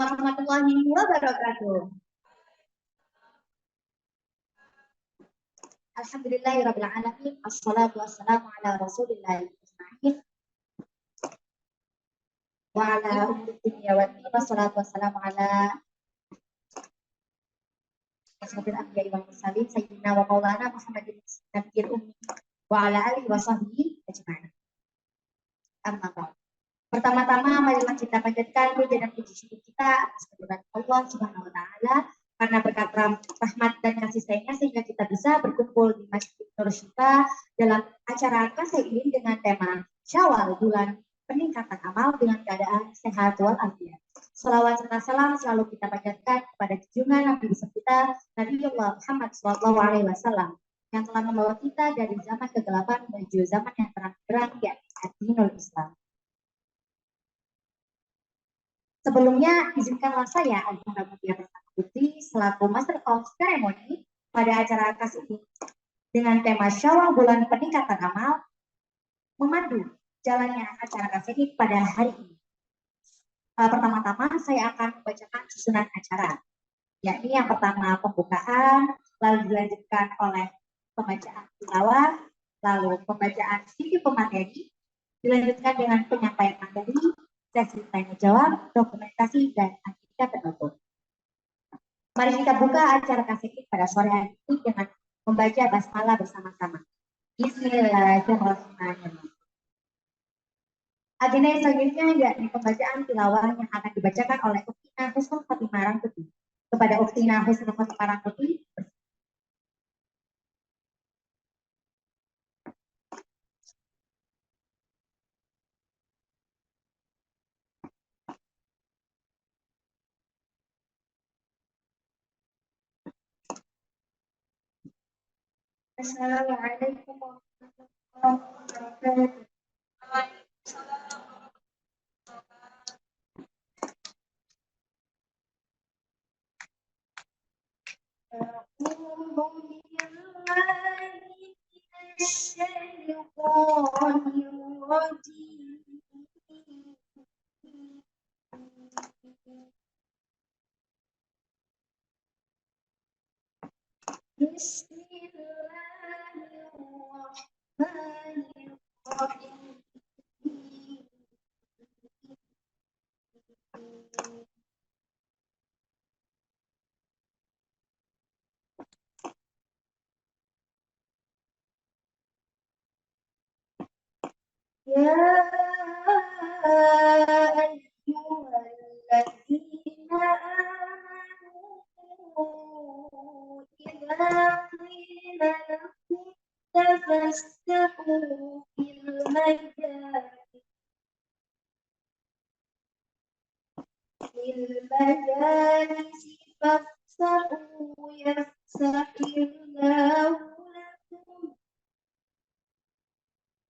warahmatullahi wabarakatuh. Alhamdulillahirabbil alamin. Assalatu wassalamu ala Rasulillah wa ala umuri dunya wa din. Wassalatu wassalamu ala asyrofil anbiya'i wal mursalin sayyidina wa maulana Muhammadin nabiyil ummi wa ala alihi wa sahbihi ajma'in. Amma ba'd. Pertama-tama marilah kita panjatkan puja dan puji syukur kita atas kehadirat Allah Subhanahu wa taala karena berkat rahmat dan kasih sayangnya sehingga kita bisa berkumpul di Masjid Nur Syifa dalam acara kasih ini dengan tema Syawal, bulan peningkatan amal dengan keadaan sehat walafiat. Salawat serta salam selalu kita panjatkan kepada junjungan Nabi besar kita Nabiullah Muhammad SAW yang telah membawa kita dari zaman kegelapan menuju zaman yang terang-terang yakni dinul Islam. Sebelumnya, izinkanlah saya Agungga Mutia Pertama Putri selaku Master of Ceremony pada acara kasih ini dengan tema Syawal bulan peningkatan amal memandu jalannya acara kasih ini pada hari ini. Pertama-tama saya akan membacakan susunan acara, yakni yang pertama pembukaan, lalu dilanjutkan oleh pembacaan tilawah, lalu pembacaan CV pemateri, dilanjutkan dengan penyampaian materi, sesi tanya jawab, dokumentasi, dan agenda penutup. Mari kita buka acara kasih ini pada sore hari ini dengan membaca basmalah bersama-sama. Bismillahirrahmanirrahim. Agenda yang selanjutnya yakni pembacaan tilawah yang akan dibacakan oleh Uktina Husnul Khotimah Rangkuti. Kepada Uktina Husnul Khotimah Rangkuti, Assalamualaikum warahmatullahi wabarakatuh. Bismillahirrahmanirrahim. Ya ayyuhalladzina amanu idza qila lakum tafassahu fil majalisi fafsahu yafsahillahu lakum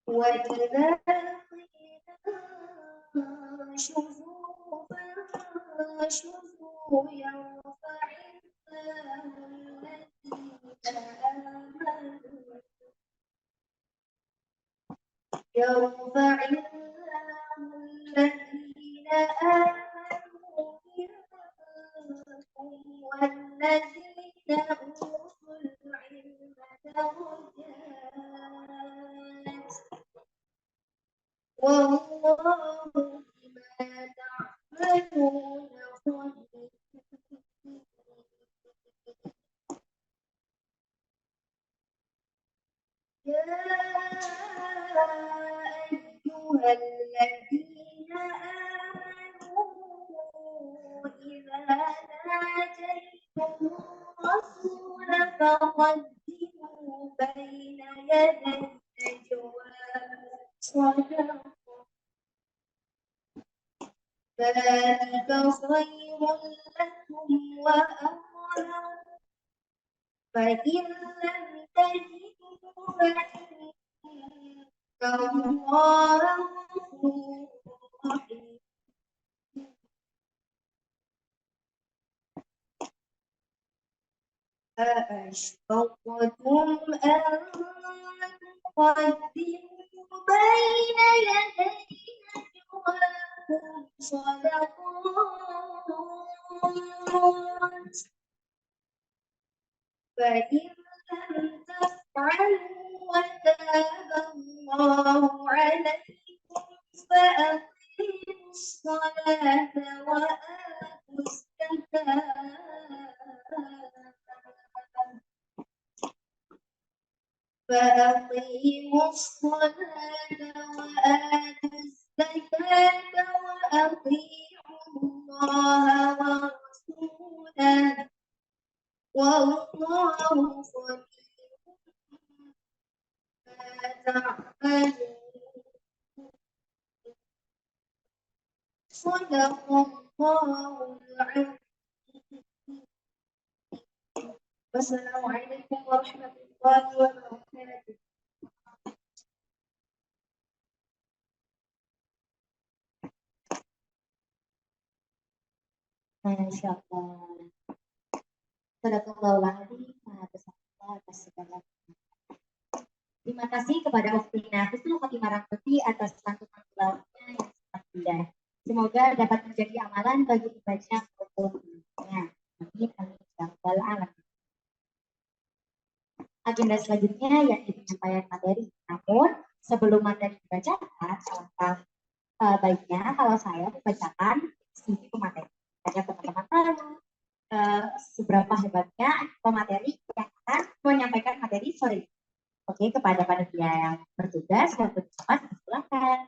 wa idza شوفوا يرفع الله الذين آمنوا منكم والذين أوتوا العلم درجات والله بما تعملون خبير. يا أيها الذين آمنوا إذا ناجيتم الرسول فقدموا بين يدي النجوى صدقة ذلك خير لكم وأطهر فإن لم تجدوا فإن الله غفور رحيم. أأشفقتم أن تقدموا بين يدي نجواكم صدقات فإن لم تفعلوا وتاب الله عليكم فأقيموا الصلاة وآتوا الزكاة فأقيموا الصلاة وآتوا الزكاة وأطيعوا الله ورسوله والله خبير بما تعملون. صدق الله العظيم. والسلام عليكم ورحمة الله وبركاته. Masya Allah. Sadaqallahul Maha Besar atas segala. Terima kasih kepada Uktina Husnul Khotimah Rangkuti atas santunan tilawahnya yang sangat indah. Semoga dapat menjadi amalan bagi pembaca maupun amin amin ya rabbal alamin. Agenda selanjutnya yaitu penyampaian materi. Namun sebelum materi dibacakan, alangkah baiknya kalau saya membacakan isi pemateri. Agar teman-teman tahu seberapa hebatnya pemateri yang akan menyampaikan materi sore. Oke, kepada panitia yang bertugas, yang bertugas, silakan.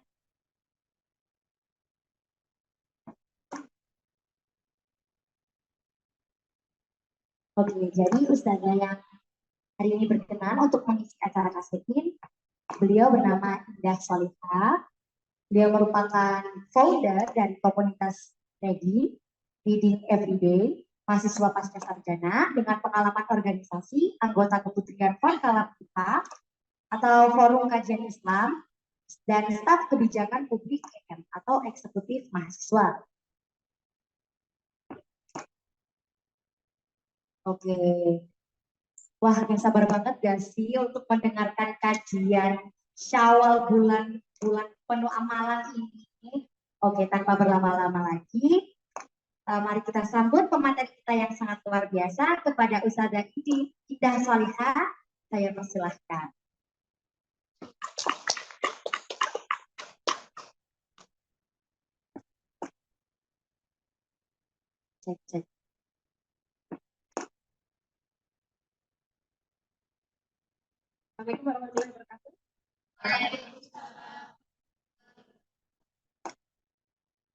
Oke, jadi Ustazah yang hari ini berkenan untuk mengisi acara Kasepin, beliau bernama Indah Solihah. Beliau merupakan founder dari komunitas Reading Everyday, mahasiswa pasca sarjana dengan pengalaman organisasi, anggota keputrian Forkalam kita atau Forum Kajian Islam, dan staf kebijakan publik EM atau eksekutif mahasiswa. Oke. Wah, yang sabar banget gak sih untuk mendengarkan kajian Syawal bulan penuh amalan ini? Oke, tanpa berlama-lama lagi, mari kita sambut pemateri kita yang sangat luar biasa kepada Ustazah Indah Solihah. Saya persilahkan. Cek. Assalamualaikum warahmatullahi wabarakatuh.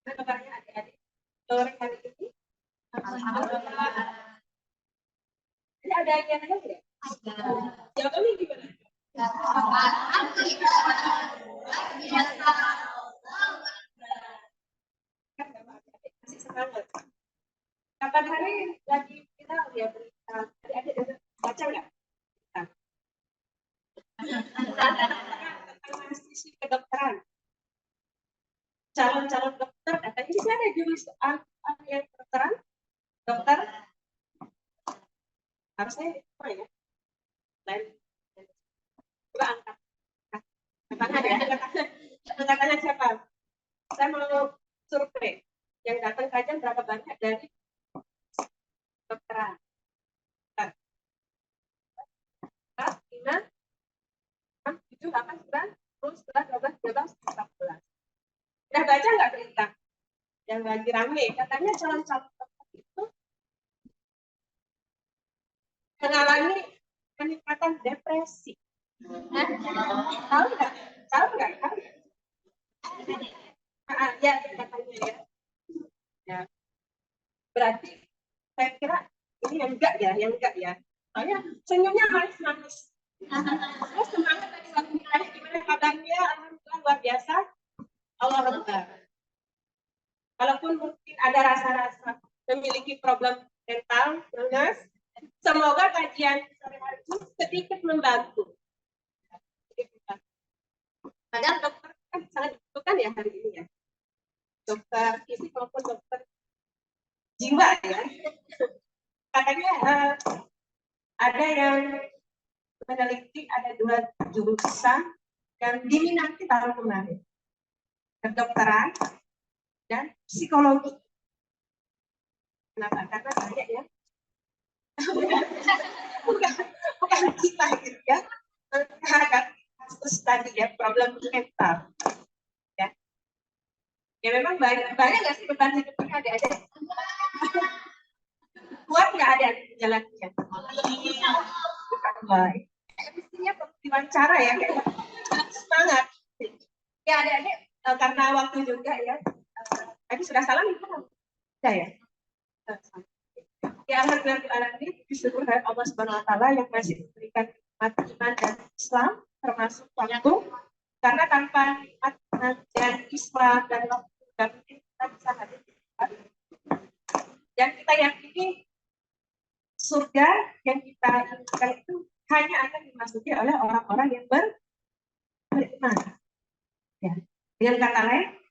Apa kabarnya adik-adik? Sore hari ini? Ini ada yang nanya nggak? Jawabannya gimana? Masih semangat. Kapan hari lagi kita lihat berita? Adik-adik baca nggak? Mahasiswa kedokteran, calon-calon dokter, katanya di sana ada jurusan yang kedokteran, dokter harusnya apa ya? Lain, coba angkat, angkat siapa? Saya mau survei yang datang kajian berapa banyak dari dokteran. 5, 6, 7, 8, 9, 10, 11, 12, 13, 14. Udah baca nggak berita yang lagi rame? Katanya calon-calon dokter itu mengalami peningkatan depresi. Tahu nggak? Ya, katanya ya. Ya. Berarti saya kira ini yang enggak ya. Soalnya senyumnya manis-manis. Terus semangat dari suatu wilayah, gimana kabarnya? Alhamdulillah luar biasa. Allah Akbar. Walaupun mungkin ada rasa-rasa memiliki problem mental, illness, semoga kajian sore hari ini sedikit membantu. Padahal dokter kan sangat dibutuhkan ya hari ini ya. Dokter fisik maupun dokter jiwa ya. Katanya ada yang meneliti ada 2 jurusan yang diminati tahun kemarin, kedokteran dan psikologi. Kenapa? Karena banyak ya. bukan kita gitu ya. Akan kasus tadi ya, problem mental. Ya memang banyak nggak sih beban hidupnya adik-adik? Kuat nggak adik-adik jalannya? Bukan baik. Mestinya diwawancara ya, kayak semangat. Ya adik-adik, karena waktu juga ya, tadi sudah salam itu sudah ya? Ya alhamdulillah disyukur dari Allah Subhanahu Wa Taala yang masih memberikan nikmat iman dan Islam termasuk waktu, karena tanpa nikmat dan Islam dan waktu dan kita bisa hadir. Dan kita yakini surga yang kita inginkan itu hanya akan dimasuki oleh orang-orang yang beriman. Ya. Dengan kata lain,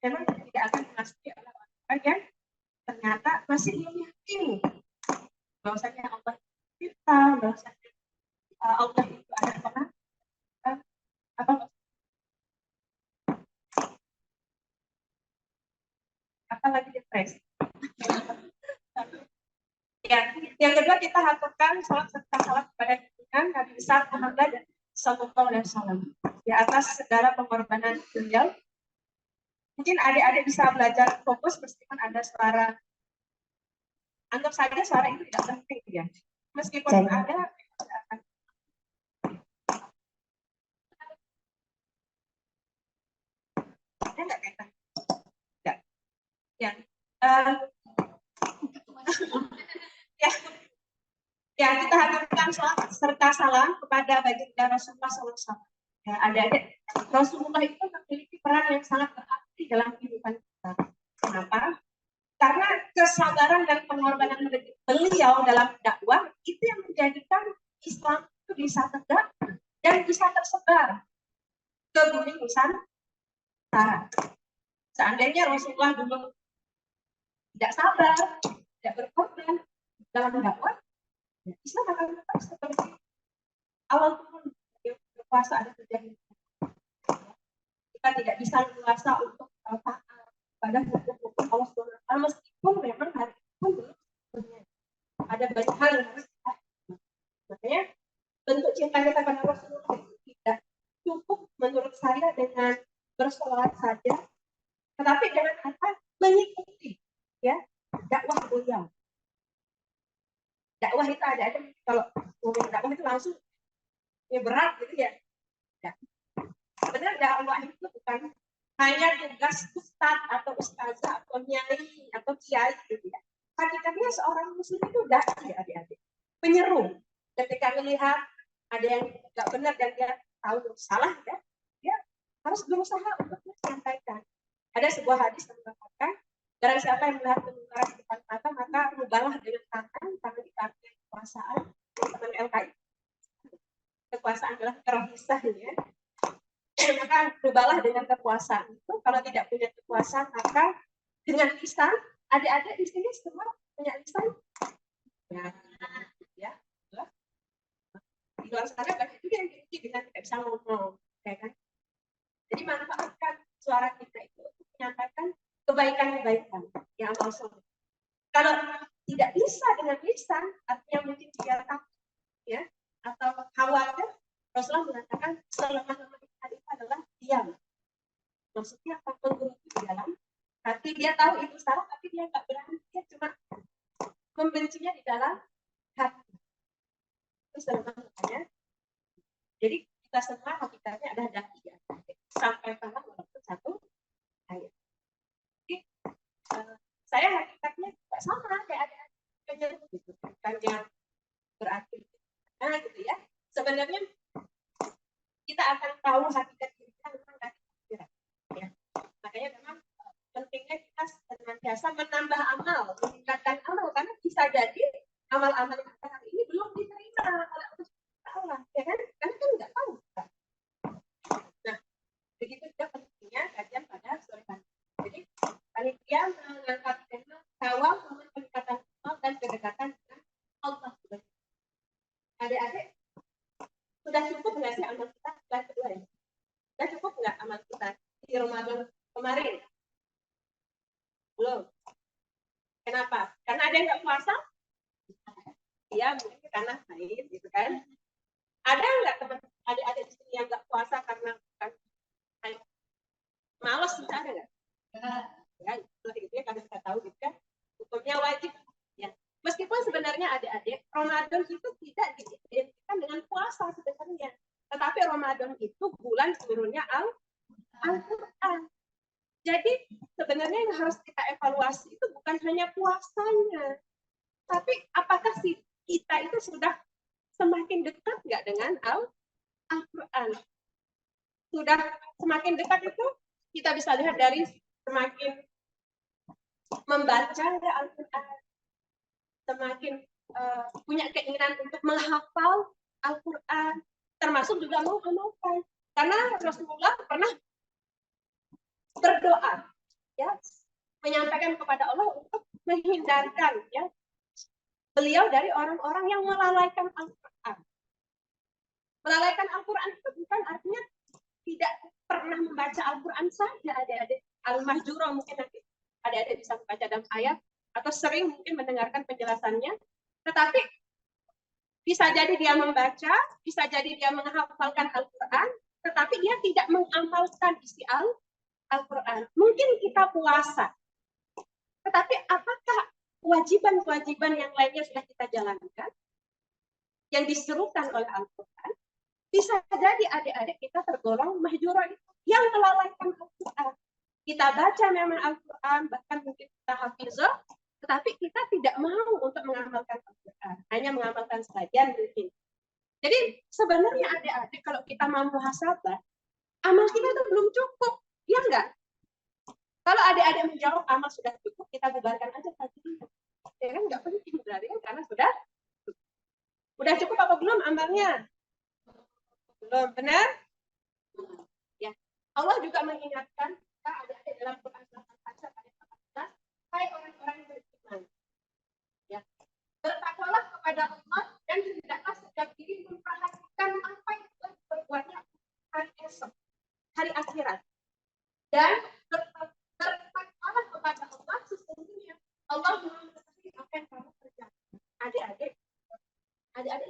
memang tidak akan dimasuki oleh orang-orang yang ternyata masih belum yakin bahwasanya Allah kita, bahwasanya Allah itu ada pernah apa lagi depresi. Ya, yang kedua kita haturkan salat serta salat kepada junjungan Nabi besar Muhammad sallallahu alaihi wasallam di atas segala pengorbanan beliau. Mungkin adik-adik bisa belajar fokus meskipun ada suara. Anggap saja suara itu tidak penting ya. Meskipun ada nggak kaitan? Nggak. Ya. Ya, kita haturkan salat serta salam kepada baginda Rasulullah SAW. Ya, adik-adik, Rasulullah itu memiliki peran yang sangat berarti dalam kehidupan kita. Kenapa? Karena kesabaran dan pengorbanan beliau dalam dakwah itu yang menjadikan Islam itu bisa tegak dan bisa tersebar ke bumi Nusantara. Seandainya Rasulullah dulu tidak sabar, tidak berkorban dalam dakwah, Islam akan tetap seperti awal turun berpuasa ada terjadi. Kita tidak bisa berpuasa untuk taat pada hukum Allah SWT meskipun memang hari itu belum ada banyak hal yang harus kita. Makanya bentuk cinta kita pada Rasulullah tidak cukup menurut saya dengan bersolat saja, tetapi dengan apa mengikuti ya dakwah beliau. Dakwah itu ada kalau ngomong dakwah itu langsung ya berat gitu ya. Sebenarnya dakwah itu bukan hanya tugas ustadz atau ustazah atau nyai atau kiai gitu ya. Hakikatnya seorang muslim itu dai adik-adik, penyeru. Ketika melihat ada yang nggak benar dan dia tahu salah ya, dia harus berusaha untuk menyampaikan. Ada sebuah hadis yang mengatakan, barang siapa yang melihat kemungkaran di depan mata, maka rubahlah dengan tangan ditarik kekuasaan. Teman LKI, kekuasaan adalah terpisah ya. Maka rubahlah dengan kekuasaan itu. Kalau tidak punya kekuasaan, maka dengan lisan. Adik-adik di sini semua punya lisan. Ya. Di luar sana banyak juga yang kita tidak bisa ngomong, ya kan? Jadi manfaatkan suara kita itu untuk menyampaikan kebaikan-kebaikan yang Allah SWT. Kalau tidak bisa dengan lisan, artinya mungkin dia takut, ya, atau khawatir, Rasulullah mengatakan selemah-lemahnya itu adalah diam. Maksudnya apa? Menggerutu di dalam hati, dia tahu itu salah, tapi dia nggak berani, dia cuma membencinya di dalam hati. Itu selemah-lemahnya. Jadi kita semua hakikatnya ada dai ya. Sampai pada walaupun satu ayat. Jadi saya hakikatnya tidak sama kayak ada gitu. Bukan yang berarti gitu ya. Sebenarnya kita akan tahu hakikat kita memang dari pikiran. Ya. Makanya memang pentingnya kita senantiasa menambah amal, meningkatkan amal, karena bisa jadi amal-amal yang kita hari ini belum diterima oleh Allah, ya kan? Karena kan nggak tahu. Nah, begitu juga pentingnya kajian pada sore hari. Jadi panitia mengangkat tema kawal peningkatan amal dan kedekatan dengan Allah. Adik-adik, sudah cukup nggak sih amal kita? Kelas kedua ya. Sudah cukup nggak amal kita di Ramadan kemarin? Belum. Kenapa? Karena ada yang nggak puasa? Iya, mungkin karena haid, gitu kan? Ada nggak teman adik-adik di sini yang nggak puasa karena bukan haid? Malas, bisa ada nggak? Ya, itu ya karena kita tahu gitu kan, hukumnya wajib. Ya. Meskipun sebenarnya adik-adik, Ramadan itu tidak diidentikan dengan puasa sebenarnya. Tetapi Ramadan itu bulan turunnya Al-Quran. Jadi sebenarnya yang harus kita evaluasi itu bukan hanya puasanya, tapi apakah sih kita itu sudah semakin dekat nggak dengan Al-Quran? Sudah semakin dekat itu kita bisa lihat dari semakin membaca Al-Quran, semakin punya keinginan untuk menghafal Al-Quran, termasuk juga mengamalkan. Karena Rasulullah pernah berdoa, ya, menyampaikan kepada Allah untuk menghindarkan, ya, beliau dari orang-orang yang melalaikan Al-Quran. Melalaikan Al-Quran itu bukan artinya tidak pernah membaca Al-Quran saja, adik-adik. Al-Mahjurah mungkin nanti adik-adik bisa membaca dalam ayat, atau sering mungkin mendengarkan penjelasannya, tetapi bisa jadi dia membaca, bisa jadi dia menghafalkan Al-Quran, tetapi dia tidak mengamalkan isi Al-Quran. Mungkin kita puasa, tetapi apakah kewajiban-kewajiban yang lainnya sudah kita jalankan, yang diserukan oleh Al-Quran? Bisa jadi adik-adik kita tergolong mahjurah itu, yang melalaikan Al-Quran. Kita baca memang Al-Quran, bahkan mungkin kita hafizah, tetapi kita tidak mau untuk mengamalkan Al-Quran, hanya mengamalkan sebagian mungkin. Jadi sebenarnya adik-adik kalau kita mau muhasabah, amal kita itu belum cukup, ya enggak? Kalau adik-adik menjawab amal sudah cukup, kita bubarkan aja kajian. Ya kan enggak penting berarti kan, karena sudah cukup. Udah cukup apa belum amalnya? Belum, benar? Ya. Allah juga mengingatkan kita adik-adik dalam Quran Al-Fatihah ayat 14, hai orang-orang yang beriman. Ya. Bertakwalah kepada Allah dan hendaklah setiap diri memperhatikan apa yang telah diperbuatnya hari esok, hari akhirat. Dan bertakwalah kepada Allah, sesungguhnya Allah mengetahui apa yang kamu kerjakan. Adik-adik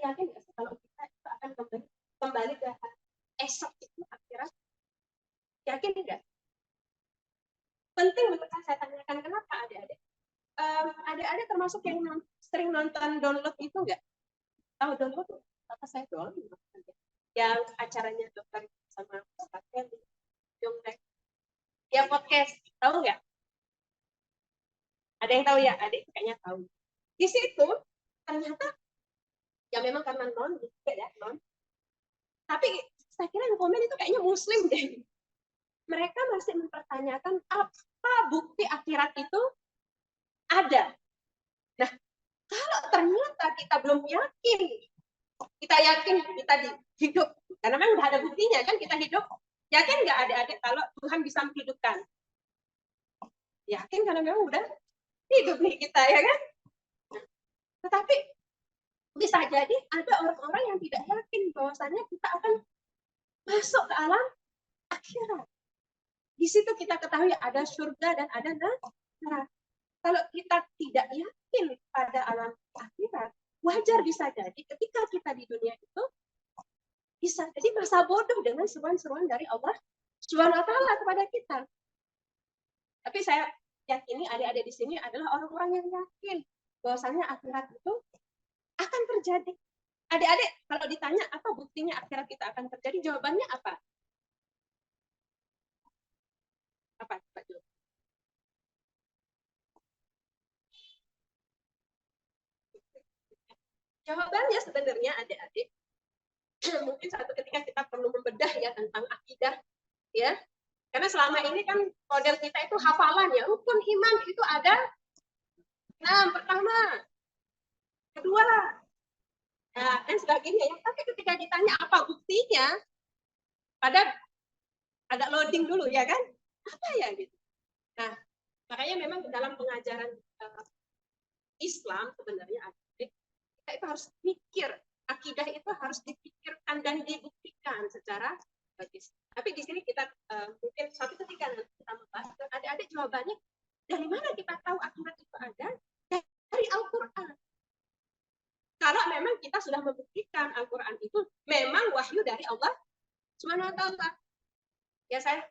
yakin nggak sih kalau kita itu akan kembali ke esok itu akhirat? Yakin tidak? Penting untuk saya tanyakan kenapa adik-adik. Adik-adik termasuk yang sering nonton download itu nggak? Tahu download? Apa saya doang? Yang acaranya dokter sama Pak Jonggrek. Ya podcast, tahu nggak? Ada yang tahu ya? Adik kayaknya tahu. Di situ ternyata ya memang karena non juga ya non. Tapi saya kira yang komen itu kayaknya Muslim deh. Mereka masih mempertanyakan apa bukti akhirat itu ada. Nah, kalau ternyata kita belum yakin, kita yakin kita hidup, karena memang udah ada buktinya kan kita hidup, yakin nggak adik-adik kalau Tuhan bisa menghidupkan? Yakin karena memang udah hidup nih kita ya kan? Tetapi bisa jadi ada orang-orang yang tidak yakin bahwasanya kita akan masuk ke alam akhirat. Di situ kita ketahui ada surga dan ada neraka. Kalau kita tidak yakin pada alam akhirat, wajar bisa jadi ketika kita di dunia itu bisa jadi masa bodoh dengan seruan-seruan dari Allah Subhanahu wa taala kepada kita. Tapi saya yakini adik-adik di sini adalah orang-orang yang yakin bahwasanya akhirat itu akan terjadi. Adik-adik kalau ditanya apa buktinya akhirat kita akan terjadi, jawabannya apa? Apa? Jawabannya sebenarnya adik-adik mungkin suatu ketika kita perlu membedah ya tentang akidah ya. Karena selama ini kan model kita itu hafalan ya, rukun iman itu ada 6, pertama, kedua, dan sebagainya. Tapi ketika ditanya apa buktinya, pada agak loading dulu ya kan? Apa ya gitu. Nah, makanya memang dalam pengajaran Islam sebenarnya kita itu harus mikir, akidah itu harus dipikirkan dan dibuktikan secara logis. Tapi di sini kita mungkin suatu ketika nanti kita membahas, adik-adik jawabannya dari mana kita tahu akhirat itu ada? kita sudah membuktikan Al-Quran itu memang wahyu dari Allah Subhanahu wa Ta'ala. Ya, saya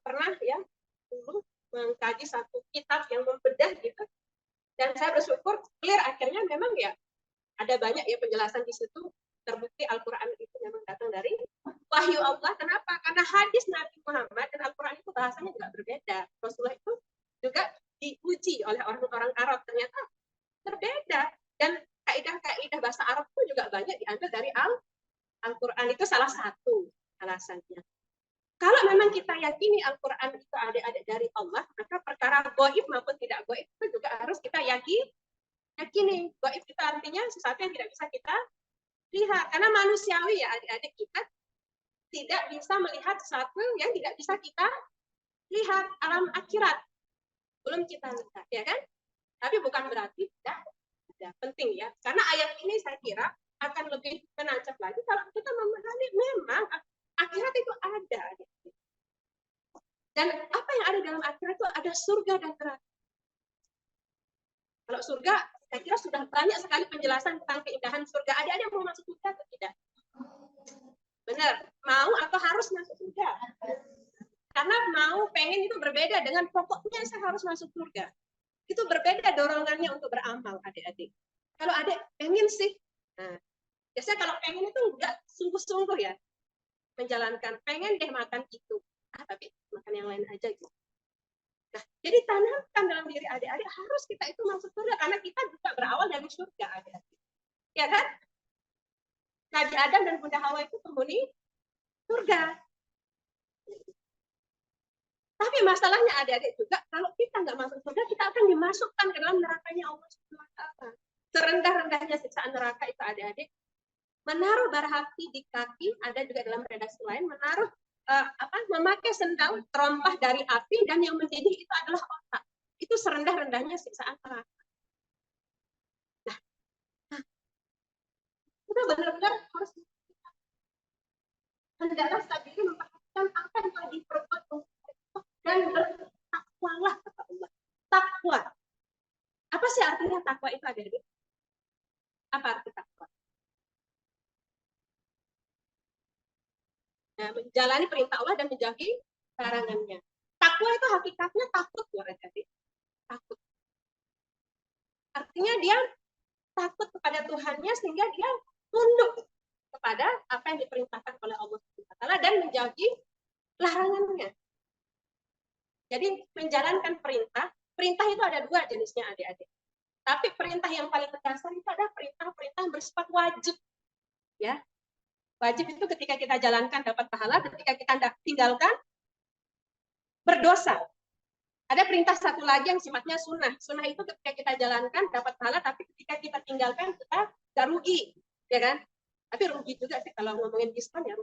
pernah ya dulu mengkaji satu kitab yang membedah gitu, dan saya bersyukur clear akhirnya memang ya ada banyak ya penjelasan di situ, terbukti Al-Quran itu memang datang dari wahyu Allah. Kenapa? Karena hadis Nabi Muhammad dan Al-Quran itu bahasanya juga berbeda. Rasulullah itu juga diuji oleh orang-orang Arab, ternyata berbeda, dan kaidah-kaidah bahasa Arab itu juga banyak diambil dari Al-Quran. Itu salah satu alasannya. Kalau memang kita yakini Al-Quran itu adik-adik dari Allah, maka perkara gaib maupun tidak gaib itu juga harus kita yakini. Gaib itu artinya sesuatu yang tidak bisa kita lihat, karena manusiawi ya adik-adik, kita tidak bisa melihat sesuatu yang tidak bisa kita lihat. Alam akhirat belum kita lihat, ya kan? Tapi bukan berarti tidak ada, penting ya, karena ayat ini saya kira akan lebih menancap lagi kalau kita memahami memang akhirat itu ada. Dan apa yang ada dalam akhirat itu ada surga dan neraka. Kalau surga, saya kira sudah banyak sekali penjelasan tentang keindahan surga. Ada yang mau masuk surga atau tidak? Benar, mau atau harus masuk surga? Karena mau, pengen itu berbeda dengan pokoknya saya harus masuk surga. Itu berbeda dorongannya untuk beramal, adik-adik. Kalau adik pengen sih, nah, biasanya kalau pengen itu enggak sungguh-sungguh ya menjalankan, pengen deh makan itu, tapi makan yang lain aja gitu. Nah, jadi tanamkan dalam diri adik-adik harus kita itu masuk surga, karena kita juga berawal dari surga, adik-adik. Ya kan? Nabi Adam dan Bunda Hawa itu penghuni surga. Tapi masalahnya adik-adik juga, kalau kita nggak masuk surga, kita akan dimasukkan ke dalam nerakanya Allah Subhanahu wa Ta'ala. Serendah-rendahnya siksaan neraka itu adik-adik, menaruh bara api di kaki, ada juga dalam redaksi lain, menaruh memakai sendal terompah dari api, dan yang mendidih itu adalah otak. Itu serendah-rendahnya siksaan neraka. Nah, kita benar-benar harus hendaklah sendiri memperhatikan apa yang telah diperbuat dan bertakwalah kepada Allah. Takwa. Apa sih artinya takwa itu, adik-adik? Apa arti takwa? Nah, menjalani perintah Allah dan menjauhi larangannya. Takwa itu hakikatnya takut, ya adik-adik. Takut. Artinya dia takut kepada Tuhannya sehingga dia tunduk kepada apa yang diperintahkan oleh Allah Subhanahu wa Ta'ala dan menjauhi larangannya. Jadi menjalankan perintah itu ada dua jenisnya, adik-adik. Tapi perintah yang paling mendasar itu ada perintah-perintah yang bersifat wajib. Ya. Wajib itu ketika kita jalankan dapat pahala, ketika kita tinggalkan berdosa. Ada perintah satu lagi yang sifatnya sunnah. Sunnah itu ketika kita jalankan dapat pahala, tapi ketika kita tinggalkan kita gak rugi, ya kan? Tapi rugi juga sih kalau ngomongin diskon ya.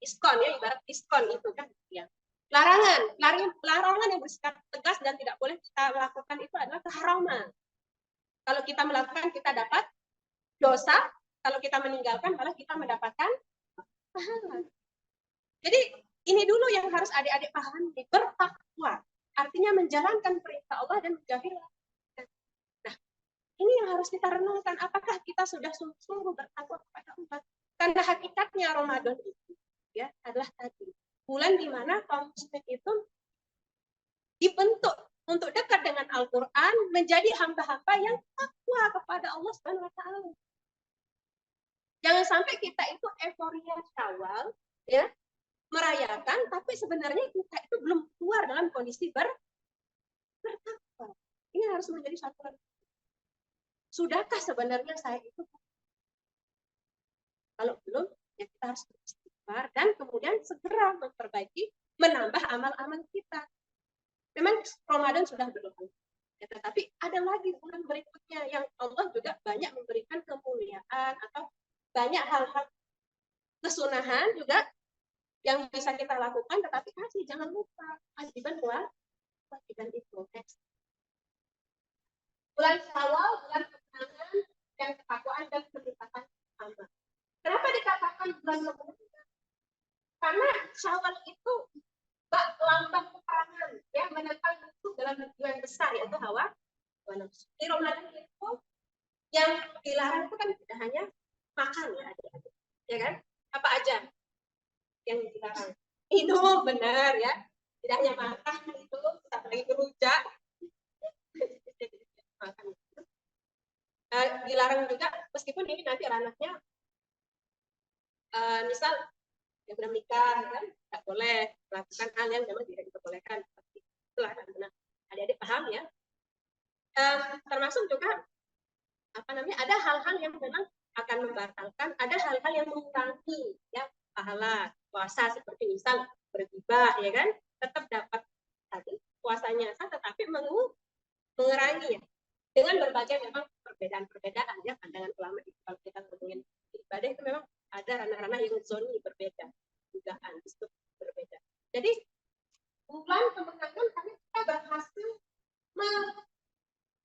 Diskon ya, ibarat diskon itu kan. Ya. Larangan yang bersifat tegas dan tidak boleh kita lakukan itu adalah keharaman. Kalau kita melakukan kita dapat dosa, kalau kita meninggalkan malah kita mendapatkan pahala. Jadi ini dulu yang harus adik-adik pahami, bertakwa. Artinya menjalankan perintah Allah dan menjauhi larangan. Nah, ini yang harus kita renungkan, apakah kita sudah sungguh-sungguh bertakwa kepada Allah? Karena hakikatnya Ramadan itu ya adalah tadi bulan di mana kaum muslim itu dibentuk untuk dekat dengan Al-Quran, menjadi hamba-hamba yang takwa kepada Allah Subhanahu wa Ta'ala. Jangan sampai kita itu euforia Syawal, ya, merayakan, tapi sebenarnya kita itu belum keluar dalam kondisi bertakwa. Ini harus menjadi satu. Sudahkah sebenarnya saya itu? Kalau belum, ya kita harus beristighfar dan kemudian segera memperbaiki, menambah amal-amal kita. Memang Ramadan sudah berlalu, ya, tetapi ada lagi bulan berikutnya yang Allah juga banyak memberikan kemuliaan atau banyak hal-hal kesunahan juga yang bisa kita lakukan, tetapi jangan lupa kewajiban itu. Next. Bulan Syawal, bulan kemenangan dan ketakwaan dan peningkatan amal. Kenapa dikatakan bulan kemenangan? Karena Syawal itu lambang peperangan, ya, menentang musuh dalam tujuan besar, yaitu hawa nafsu. Di Ramadan itu yang dilarang itu kan tidak hanya ya kan? Apa aja yang dilarang? Minum, benar ya. Tidak hanya makan itu, apalagi kerujak. Makan. Dilarang juga, meskipun ini nanti ranahnya, misal yang belum nikah, kan tidak boleh melakukan hal yang memang tidak diperbolehkan. Itulah benar. Adik-adik paham ya? Termasuk juga apa namanya? Ada hal-hal yang memang akan membatalkan, ada hal-hal yang mengurangi ya pahala puasa, seperti misal bergibah, ya kan? Tetap dapat tadi puasanya sah, tetapi mengurangi ya dengan berbagai memang perbedaan-perbedaan ya pandangan ulama itu. Kalau kita ngomongin ibadah itu memang ada ranah-ranah yang zoni berbeda, dugaan itu berbeda. Jadi bulan kemenangan kami kita berhasil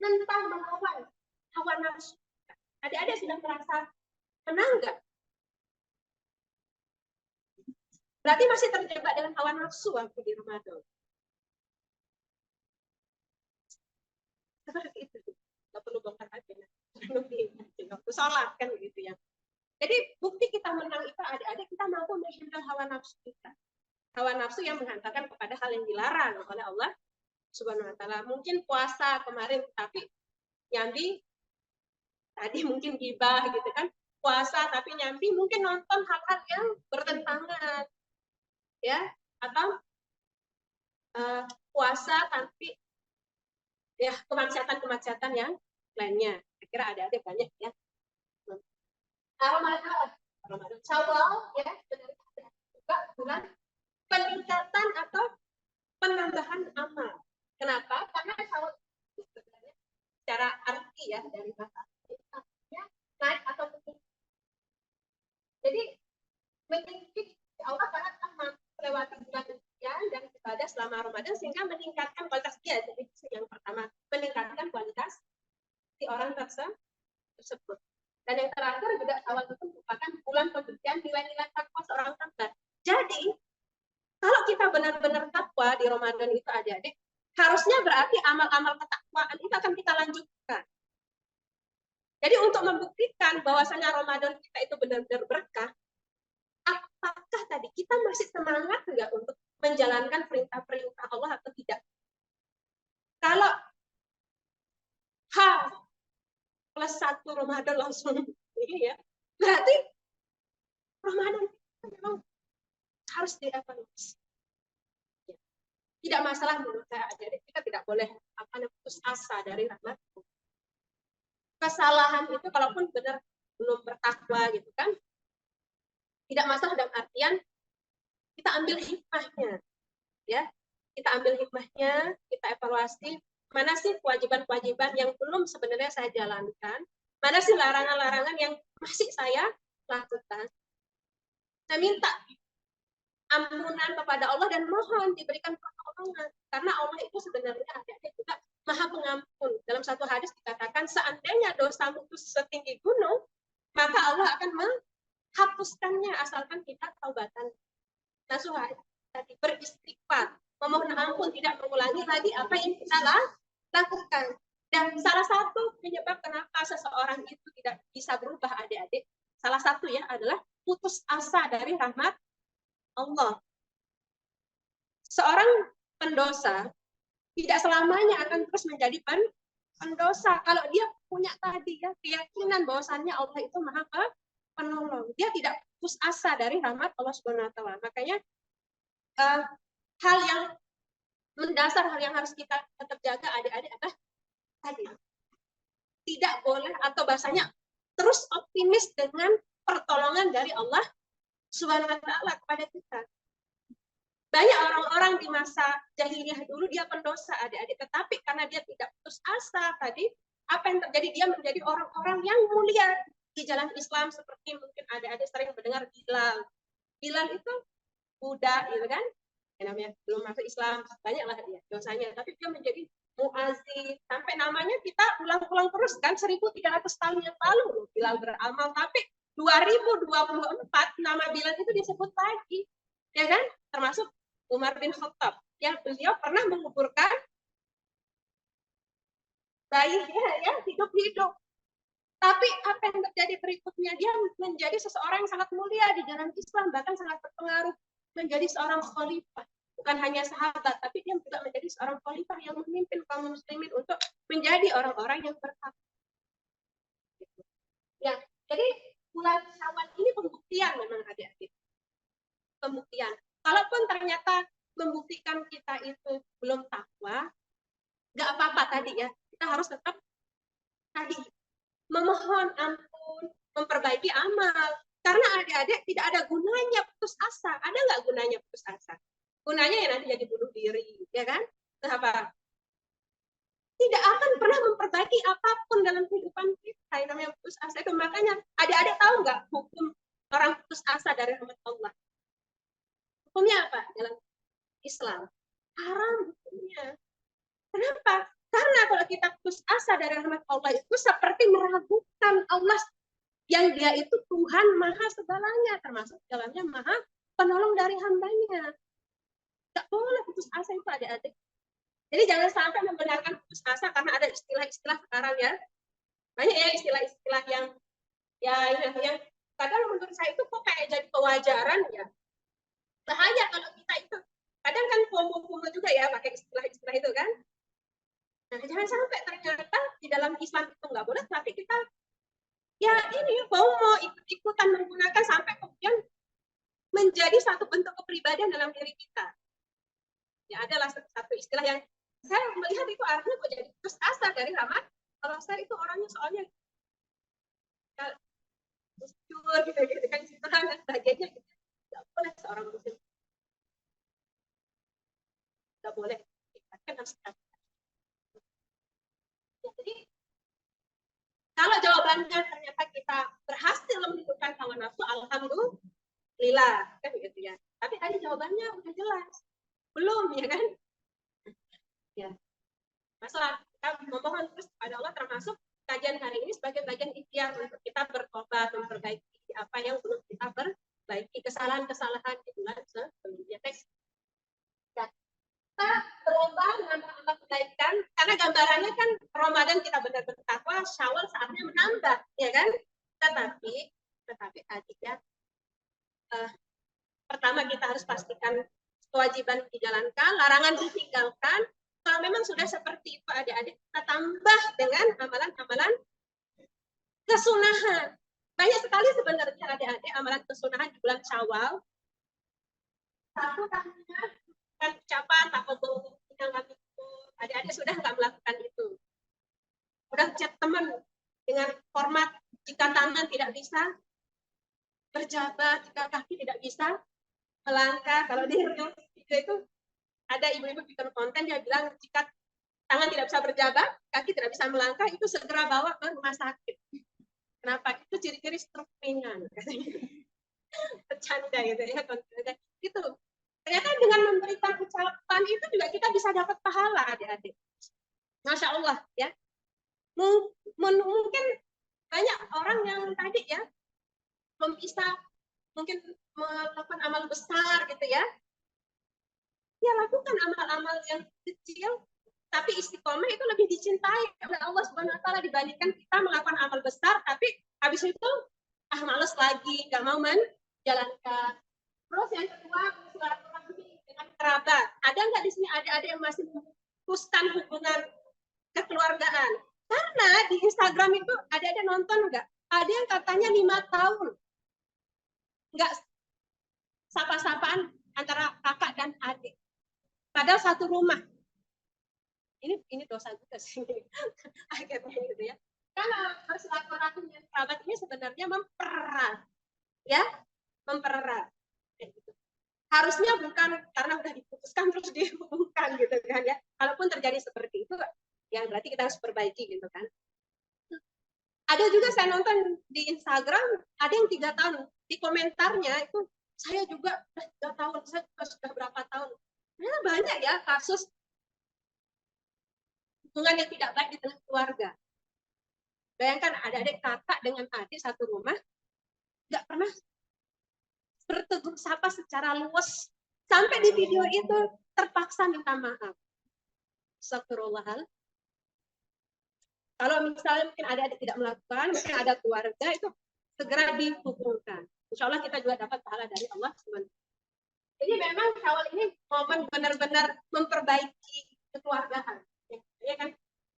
menentang melawan hawa nafsu. Adik-adik sudah merasa menang nggak? Berarti masih terjebak dengan hawa nafsu waktu di Ramadan. Seperti itu. Nggak perlu bongkar aja. Waktu sholat kan begitu ya. Jadi bukti kita menang itu adik-adik kita mampu menghandle hawa nafsu kita. Hawa nafsu yang menghantarkan kepada hal yang dilarang oleh Allah Subhanahu wa taala. Mungkin puasa kemarin tapi nyambi tadi mungkin gibah gitu kan. Puasa tapi nyambi mungkin nonton hal-hal yang bertentangan. Ya, atau puasa tapi ya kemaksiatan yang lainnya. Saya kira ada banyak ya. Ramadan Syawal ya, juga bulan peningkatan atau penambahan amal. Kenapa? Karena Syawal itu sebenarnya secara arti ya dari bahasa artinya naik atau meningkat. Jadi meningkat Allah karena amal melewati bulan ujian dan ibadah selama Ramadan sehingga meningkatkan kualitas dia. Jadi yang pertama meningkatkan kualitas si orang tersebut. Dan yang terakhir juga Syawal itu merupakan bulan pembuktian nilai-nilai takwa seorang hamba. Jadi kalau kita benar-benar takwa di Ramadan itu adik-adik, harusnya berarti amal-amal ketakwaan itu akan kita lanjutkan. Jadi untuk membuktikan bahwasanya Ramadan kita itu benar-benar berkah, apakah tadi kita masih semangat enggak untuk menjalankan perintah-perintah Allah atau tidak? Kalau +1 Ramadan langsung ini ya, berarti Ramadan memang harus dievaluasi. Tidak masalah menurut saya, jadi kita tidak boleh putus asa dari rahmat. Kesalahan itu kalaupun benar belum bertakwa gitu kan, tidak masalah dalam artian kita ambil hikmahnya, ya. Kita ambil hikmahnya, kita evaluasi mana sih kewajiban-kewajiban yang belum sebenarnya saya jalankan, mana sih larangan-larangan yang masih saya lakukan. Saya minta ampunan kepada Allah dan mohon diberikan pertolongan, karena Allah itu sebenarnya ada juga Maha Pengampun. Dalam satu hadis dikatakan seandainya dosamu itu setinggi gunung, maka Allah akan menghapuskannya asalkan kita taubatan nasuha, tadi beristighfar, memohon ampun, tidak mengulangi lagi apa yang kita lakukan. Dan salah satu penyebab kenapa seseorang itu tidak bisa berubah adik-adik, salah satu ya adalah putus asa dari rahmat Allah. Seorang pendosa tidak selamanya akan terus menjadi pendosa. Kalau dia punya tadi ya keyakinan bahwasannya Allah itu Maha Penolong, dia tidak putus asa dari rahmat Allah Subhanahu wa taala. Makanya hal yang mendasar, hal yang harus kita tetap jaga adik-adik adalah tadi tidak boleh atau bahasanya terus optimis dengan pertolongan dari Allah Subhanahu wa taala kepada kita. Banyak orang-orang di masa jahiliyah dulu dia pendosa adik-adik, tetapi karena dia tidak putus asa tadi, apa yang terjadi, dia menjadi orang-orang yang mulia di jalan Islam, seperti mungkin adik-adik sering mendengar Bilal. Bilal itu Buddha, gitu kan? Yang namanya belum masuk Islam, banyaklah dia dosanya, tapi dia menjadi muazzin, sampai namanya kita ulang-ulang terus kan, 1300 tahun yang lalu Bilal beramal, tapi 2024 nama Bilal itu disebut lagi, ya kan? Termasuk Umar bin Khattab yang beliau pernah menguburkan bayinya ya hidup-hidup, Tapi apa yang terjadi berikutnya? Dia menjadi seseorang yang sangat mulia di jalan Islam, bahkan sangat berpengaruh menjadi seorang khalifah. Bukan hanya sahabat, tapi dia juga menjadi seorang khalifah yang memimpin kaum muslimin untuk menjadi orang-orang yang bertakwa. Ya, jadi bulan Syawal ini pembuktian memang adik-adik. Pembuktian. Kalaupun ternyata membuktikan kita itu belum takwa, nggak apa-apa tadi ya. Kita harus tetap tadi memohon ampun, memperbaiki amal. Karena adik-adik tidak ada gunanya putus asa. Ada nggak gunanya putus asa? Gunanya ya nanti jadi bunuh diri, ya kan? Kenapa? Tidak akan pernah memperbaiki apapun dalam kehidupan kita. Yang namanya putus asa itu. Makanya adik-adik tahu nggak hukum orang putus asa dari rahmat Allah? Hukumnya apa dalam Islam? Haram hukumnya. Kenapa? Karena kalau kita putus asa dari rahmat Allah itu seperti meragukan Allah yang dia itu Tuhan maha segalanya, termasuk dalamnya maha penolong dari hambanya. Gak boleh putus asa itu adik-adik. Jadi jangan sampai membenarkan putus asa karena ada istilah-istilah sekarang ya. Banyak ya istilah-istilah yang kadang menurut saya itu kok kayak jadi kewajaran ya. Bahaya kalau kita itu kadang kan FOMO juga ya pakai istilah-istilah itu kan. Nah, jangan sampai ternyata di dalam Islam itu nggak boleh, tapi kita ya ini FOMO ikut-ikutan menggunakan sampai kemudian menjadi satu bentuk kepribadian dalam diri kita. Ya adalah satu istilah yang saya melihat itu artinya kok jadi putus asa dari rahmat. Kalau saya itu orangnya soalnya jujur gitu kan dan sebagainya. Nggak boleh seorang muslim. Nggak boleh. Kan harus jadi kalau jawabannya ternyata kita berhasil menundukkan hawa nafsu, alhamdulillah kan gitu ya. Tapi tadi jawabannya udah jelas, belum ya kan? Ya, masalah kita memohon terus kepada Allah, termasuk kajian hari ini sebagai bagian ikhtiar untuk kita bertobat, memperbaiki apa yang belum kita perbaiki, kesalahan-kesalahan di bulan sebelumnya. Ya. Kita berlomba menambah kebaikan karena gambarannya kan Ramadan kita benar-benar takwa, Syawal saatnya menambah, ya kan? Tetapi tadi ya, pertama kita harus pastikan kewajiban dijalankan, larangan ditinggalkan. Kalau memang sudah seperti itu adik-adik, kita tambah dengan amalan-amalan kesunahan. Banyak sekali sebenarnya adik-adik amalan kesunahan di bulan Syawal. Satu tadinya kan ucapan takobul adik-adik sudah nggak melakukan itu. Udah chat teman dengan format jika tangan tidak bisa berjabat, jika kaki tidak bisa melangkah. Kalau di video itu ada ibu-ibu bikin konten dia bilang jika tangan tidak bisa berjabat, kaki tidak bisa melangkah, itu segera bawa ke rumah sakit. Kenapa? Itu ciri-ciri stroke ringan. Bercanda gitu ya. Itu ternyata dengan memberikan ucapan itu juga kita bisa dapat pahala adik-adik. Masya Allah ya. Mungkin banyak orang yang tadi ya belum bisa mungkin melakukan amal besar gitu ya. Ya lakukan amal-amal yang kecil, tapi istiqomah itu lebih dicintai oleh Allah Subhanahu Wa Taala dibandingkan kita melakukan amal besar, tapi habis itu males lagi, nggak mau menjalankan. Terus yang kedua, silaturahmi dengan kerabat. Ada nggak di sini adik-adik yang masih memutuskan hubungan kekeluargaan? Karena di Instagram itu adik-adik nonton nggak? Ada yang katanya 5 tahun nggak sapa-sapaan antara kakak dan adik. Padahal satu rumah. Ini dosa juga sih. Akhirnya gitu ya. Karena bersilaturahmi dengan kerabat ini sebenarnya mempererat. Ya, mempererat. Gitu. Harusnya bukan karena udah diputuskan terus dihubungkan gitu kan ya. Kalaupun terjadi seperti itu, ya berarti kita harus perbaiki gitu kan. Ada juga saya nonton di Instagram, ada yang 3 tahun. Di komentarnya itu, saya juga 3 tahun, saya juga sudah berapa tahun. Ternyata banyak ya kasus hubungan yang tidak baik di tengah keluarga. Bayangkan ada adik kakak dengan adik satu rumah, nggak pernah bertegur sapa secara luas. Sampai di video itu terpaksa minta maaf. Astagfirullahaladzim. Kalau misalnya mungkin adik-adik tidak melakukan, mungkin ada keluarga itu segera dihukumkan. Insya Allah kita juga dapat pahala dari Allah SWT. Jadi memang Syawal ini momen benar-benar memperbaiki kekeluargaan. Ya kan?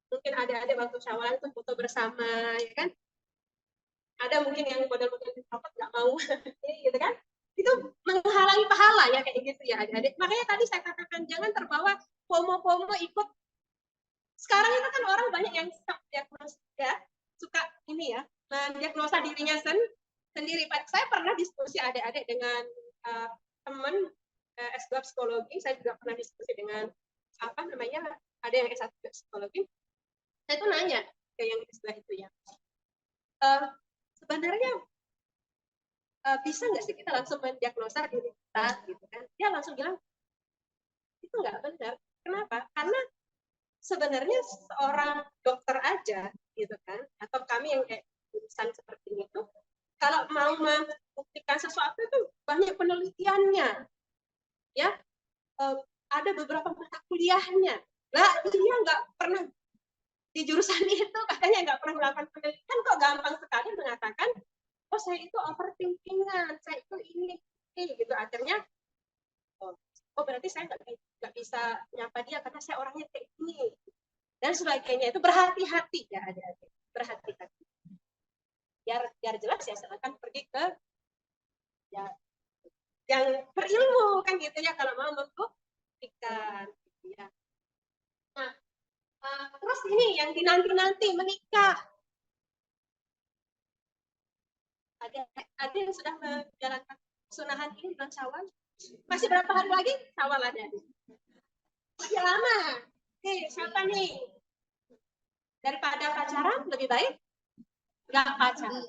Mungkin adik-adik waktu Syawal itu foto bersama, ya kan? Ada mungkin yang model-model apa nggak mau, gitu kan? Itu menghalangi pahala ya kayak gitu ya adik-adik. Makanya tadi saya katakan jangan terbawa FOMO ikut. Sekarang itu kan orang banyak yang diagnosa ya, suka ini ya, mendiagnosa dirinya sendiri. Saya pernah diskusi adik-adik dengan teman S2 psikologi, saya juga pernah diskusi dengan apa namanya, ada yang S1 psikologi. Saya tuh nanya ke yang S2 itu ya, sebenarnya bisa nggak sih kita langsung mendiagnosa diri kita gitu kan? Dia langsung bilang itu nggak benar. Kenapa? Karena sebenarnya seorang dokter aja gitu kan, atau kami yang kayak jurusan seperti itu, kalau mau membuktikan sesuatu itu banyak penelitiannya, ya, ada beberapa mata kuliahnya. Lah dia nggak pernah di jurusan itu, katanya nggak pernah melakukan penelitian, kok gampang sekali mengatakan, oh saya itu overthinkingan, saya itu ini gitu. Akhirnya, oh berarti saya nggak bisa nyapa dia karena saya orangnya kayak ini dan sebagainya. Itu berhati-hati ya adik-adik, berhati-hati. Biar jelas ya, silakan pergi ke ya yang berilmu kan gitu ya kalau mau membuktikan gitu ya. Nah, terus ini yang dinanti-nanti menikah. Ada yang sudah menjalankan sunahan ini bulan Syawal? Masih berapa hari lagi Syawal ada? Masih lama. Oke, siapa nih? Daripada pacaran lebih baik nggak pacaran.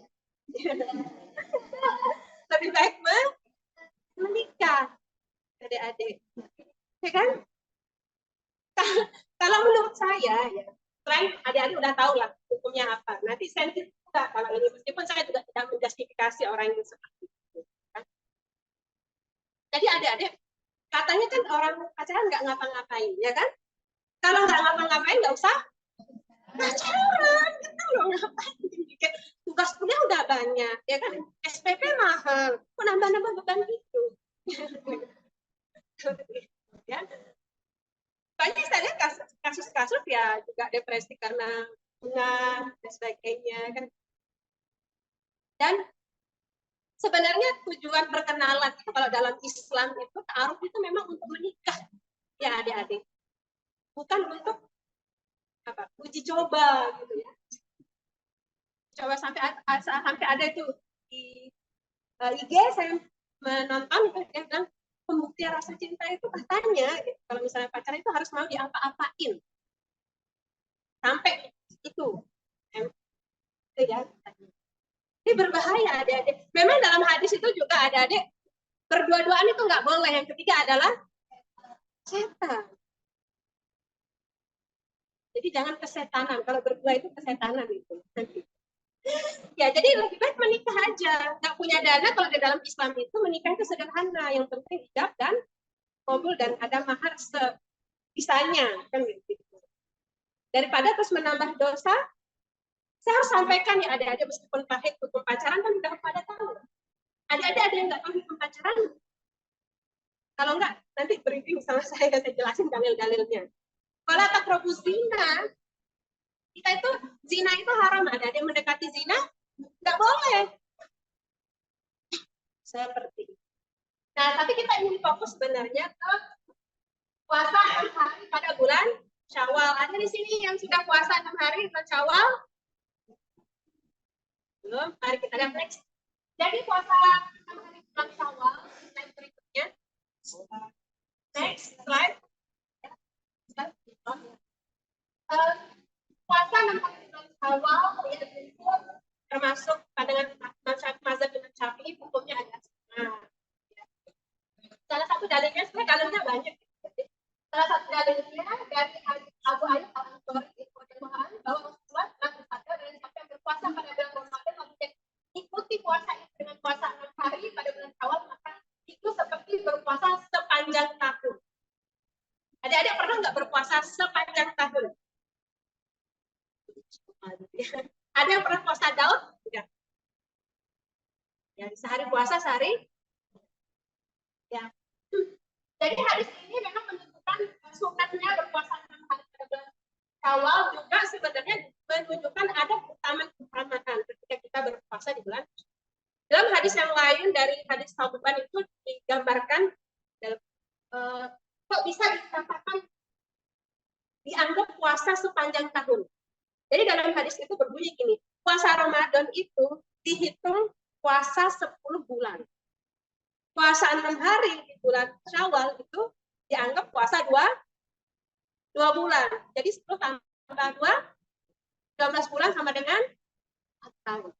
Lebih baik menikah, adik-adik. Ya kan? Kalau menurut saya, ya, selain adik-adik udah tahu lah hukumnya apa. Nanti sensitif juga kalau ini, meskipun saya juga tidak menjustifikasi orang yang seperti itu. Kan? Jadi adik-adik, katanya kan orang pacaran nggak ngapa-ngapain, ya kan? Kalau nggak ngapa-ngapain nggak usah pacaran, gitu loh, ngapain? Tugas kuliah udah banyak, ya kan? SPP mahal, kok nambah-nambah beban gitu. Ya. Banyak saya lihat kasus-kasus ya juga depresi karena bunga dan sebagainya kan. Dan sebenarnya tujuan perkenalan itu kalau dalam Islam itu ta'aruf itu memang untuk menikah ya adik-adik, bukan untuk apa uji coba gitu ya. Coba sampai ada itu di IG saya menonton itu dia bilang pembuktian rasa cinta itu katanya gitu, kalau misalnya pacaran itu harus mau diapa-apain sampai itu ya. Ini berbahaya adik-adik. Memang dalam hadis itu juga ada adik berdua-duaan itu nggak boleh. Yang ketiga adalah setan. Jadi jangan kesetanan. Kalau berdua itu kesetanan itu. Ya jadi lebih baik menikah aja. Nggak punya dana, kalau di dalam Islam itu menikah itu sederhana. Yang penting hijab dan qabul dan ada mahar sebisanya kan gitu. Daripada terus menambah dosa, saya harus sampaikan ya adik-adik, meskipun pahit hukum pacaran kan udah pada tahu. Adik-adik ada yang nggak tahu hukum pacaran? Kalau enggak, nanti briefing sama saya jelasin dalil-dalilnya. Kalau taqrabu zina, kita itu zina itu haram. Ada yang mendekati zina, nggak boleh. Seperti itu. Nah, tapi kita ingin fokus sebenarnya ke puasa 6 hari pada bulan Syawal. Ada di sini yang sudah puasa 6 hari bulan Syawal? Belum. Mari kita lihat next. Jadi puasa 6 hari bulan Syawal, slide berikutnya. Next slide. Puasa 6 hari bulan Syawal itu termasuk pandangan mazhab Imam Syafi'i, hukumnya ada salah satu dalilnya, sebenarnya dalilnya banyak. Salah satu dalilnya dari Abu Ayyub Al-Ansari bahwa Rasulullah telah bersabda, dari siapa yang berpuasa pada bulan Ramadan lalu ikuti puasa itu dengan puasa 6 hari pada bulan Syawal, maka itu seperti berpuasa sepanjang tahun. Adik-adik pernah nggak berpuasa sepanjang tahun? Ada yang pernah puasa Daud? Tidak. Ya, sehari puasa, sehari. Ya. Jadi hadis ini memang menunjukkan sunatnya berpuasa 6 hari pada bulan Syawal, juga sebenarnya menunjukkan ada keutamaan ketika kita berpuasa di bulan. Dalam hadis yang lain dari hadis Sauban itu digambarkan kok bisa dikatakan dianggap puasa sepanjang tahun. Jadi dalam hadis itu berbunyi gini, puasa Ramadan itu dihitung puasa 10 bulan. Puasa 6 hari di bulan Syawal itu dianggap puasa 2 bulan. Jadi 10 tambah 2, 12 bulan sama dengan 4 tahun.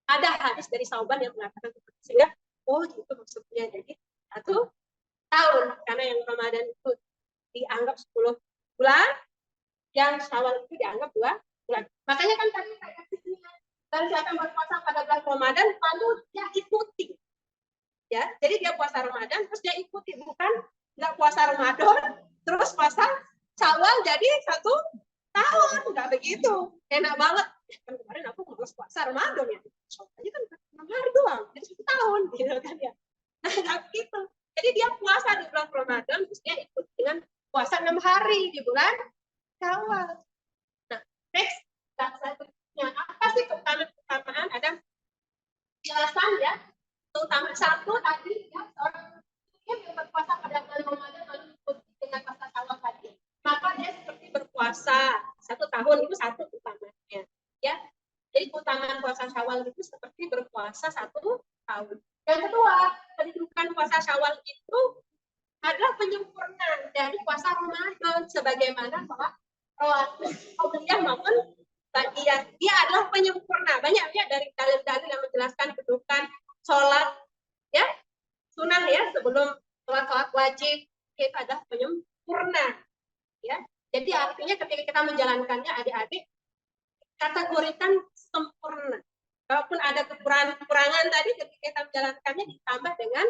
Ada hadis dari Sauban yang mengatakan seperti itu, sehingga oh gitu maksudnya, jadi 1 tahun, karena yang Ramadan itu dianggap 10 bulan, yang Syawal itu dianggap 2 bulan. Makanya kan tadi saya kasih dan siapa yang berpuasa pada bulan Ramadan lalu dia ikuti, ya, jadi dia puasa Ramadan terus dia ikuti, bukan nggak puasa Ramadan terus puasa Syawal jadi 1 tahun, nggak begitu, enak banget. Kan kemarin aku malas puasa Ramadan ya, soalnya kan 6 hari doang, jadi 1 tahun, gitu kan ya. Nah, nggak begitu. Jadi dia puasa di bulan Ramadan, terus dia ikut dengan puasa 6 hari di bulan Syawal. Nah, next, selanjutnya apa sih keutamaan? Ada jelasan ya. Terutama 1 tadi ya, seorang yang berpuasa pada bulan Ramadan lalu ikut dengan puasa Syawal tadi, maka dia seperti berpuasa 1 tahun, itu 1 utamanya. Ya, jadi keutamaan puasa Syawal itu seperti berpuasa 1 tahun. Yang kedua, kedudukan puasa Syawal itu adalah penyempurnaan dari puasa Ramadan, sebagaimana bahwa Qabliyah maupun Ba'diyah, dia adalah penyempurna. Banyak ya dari dalil-dalil yang menjelaskan kedudukan sholat ya sunnah ya sebelum sholat wajib, itu adalah penyempurna ya. Jadi artinya ketika kita menjalankannya, adik-adik kategorikan sempurna. Kalaupun ada kekurangan tadi, ketika kita menjalankannya ditambah dengan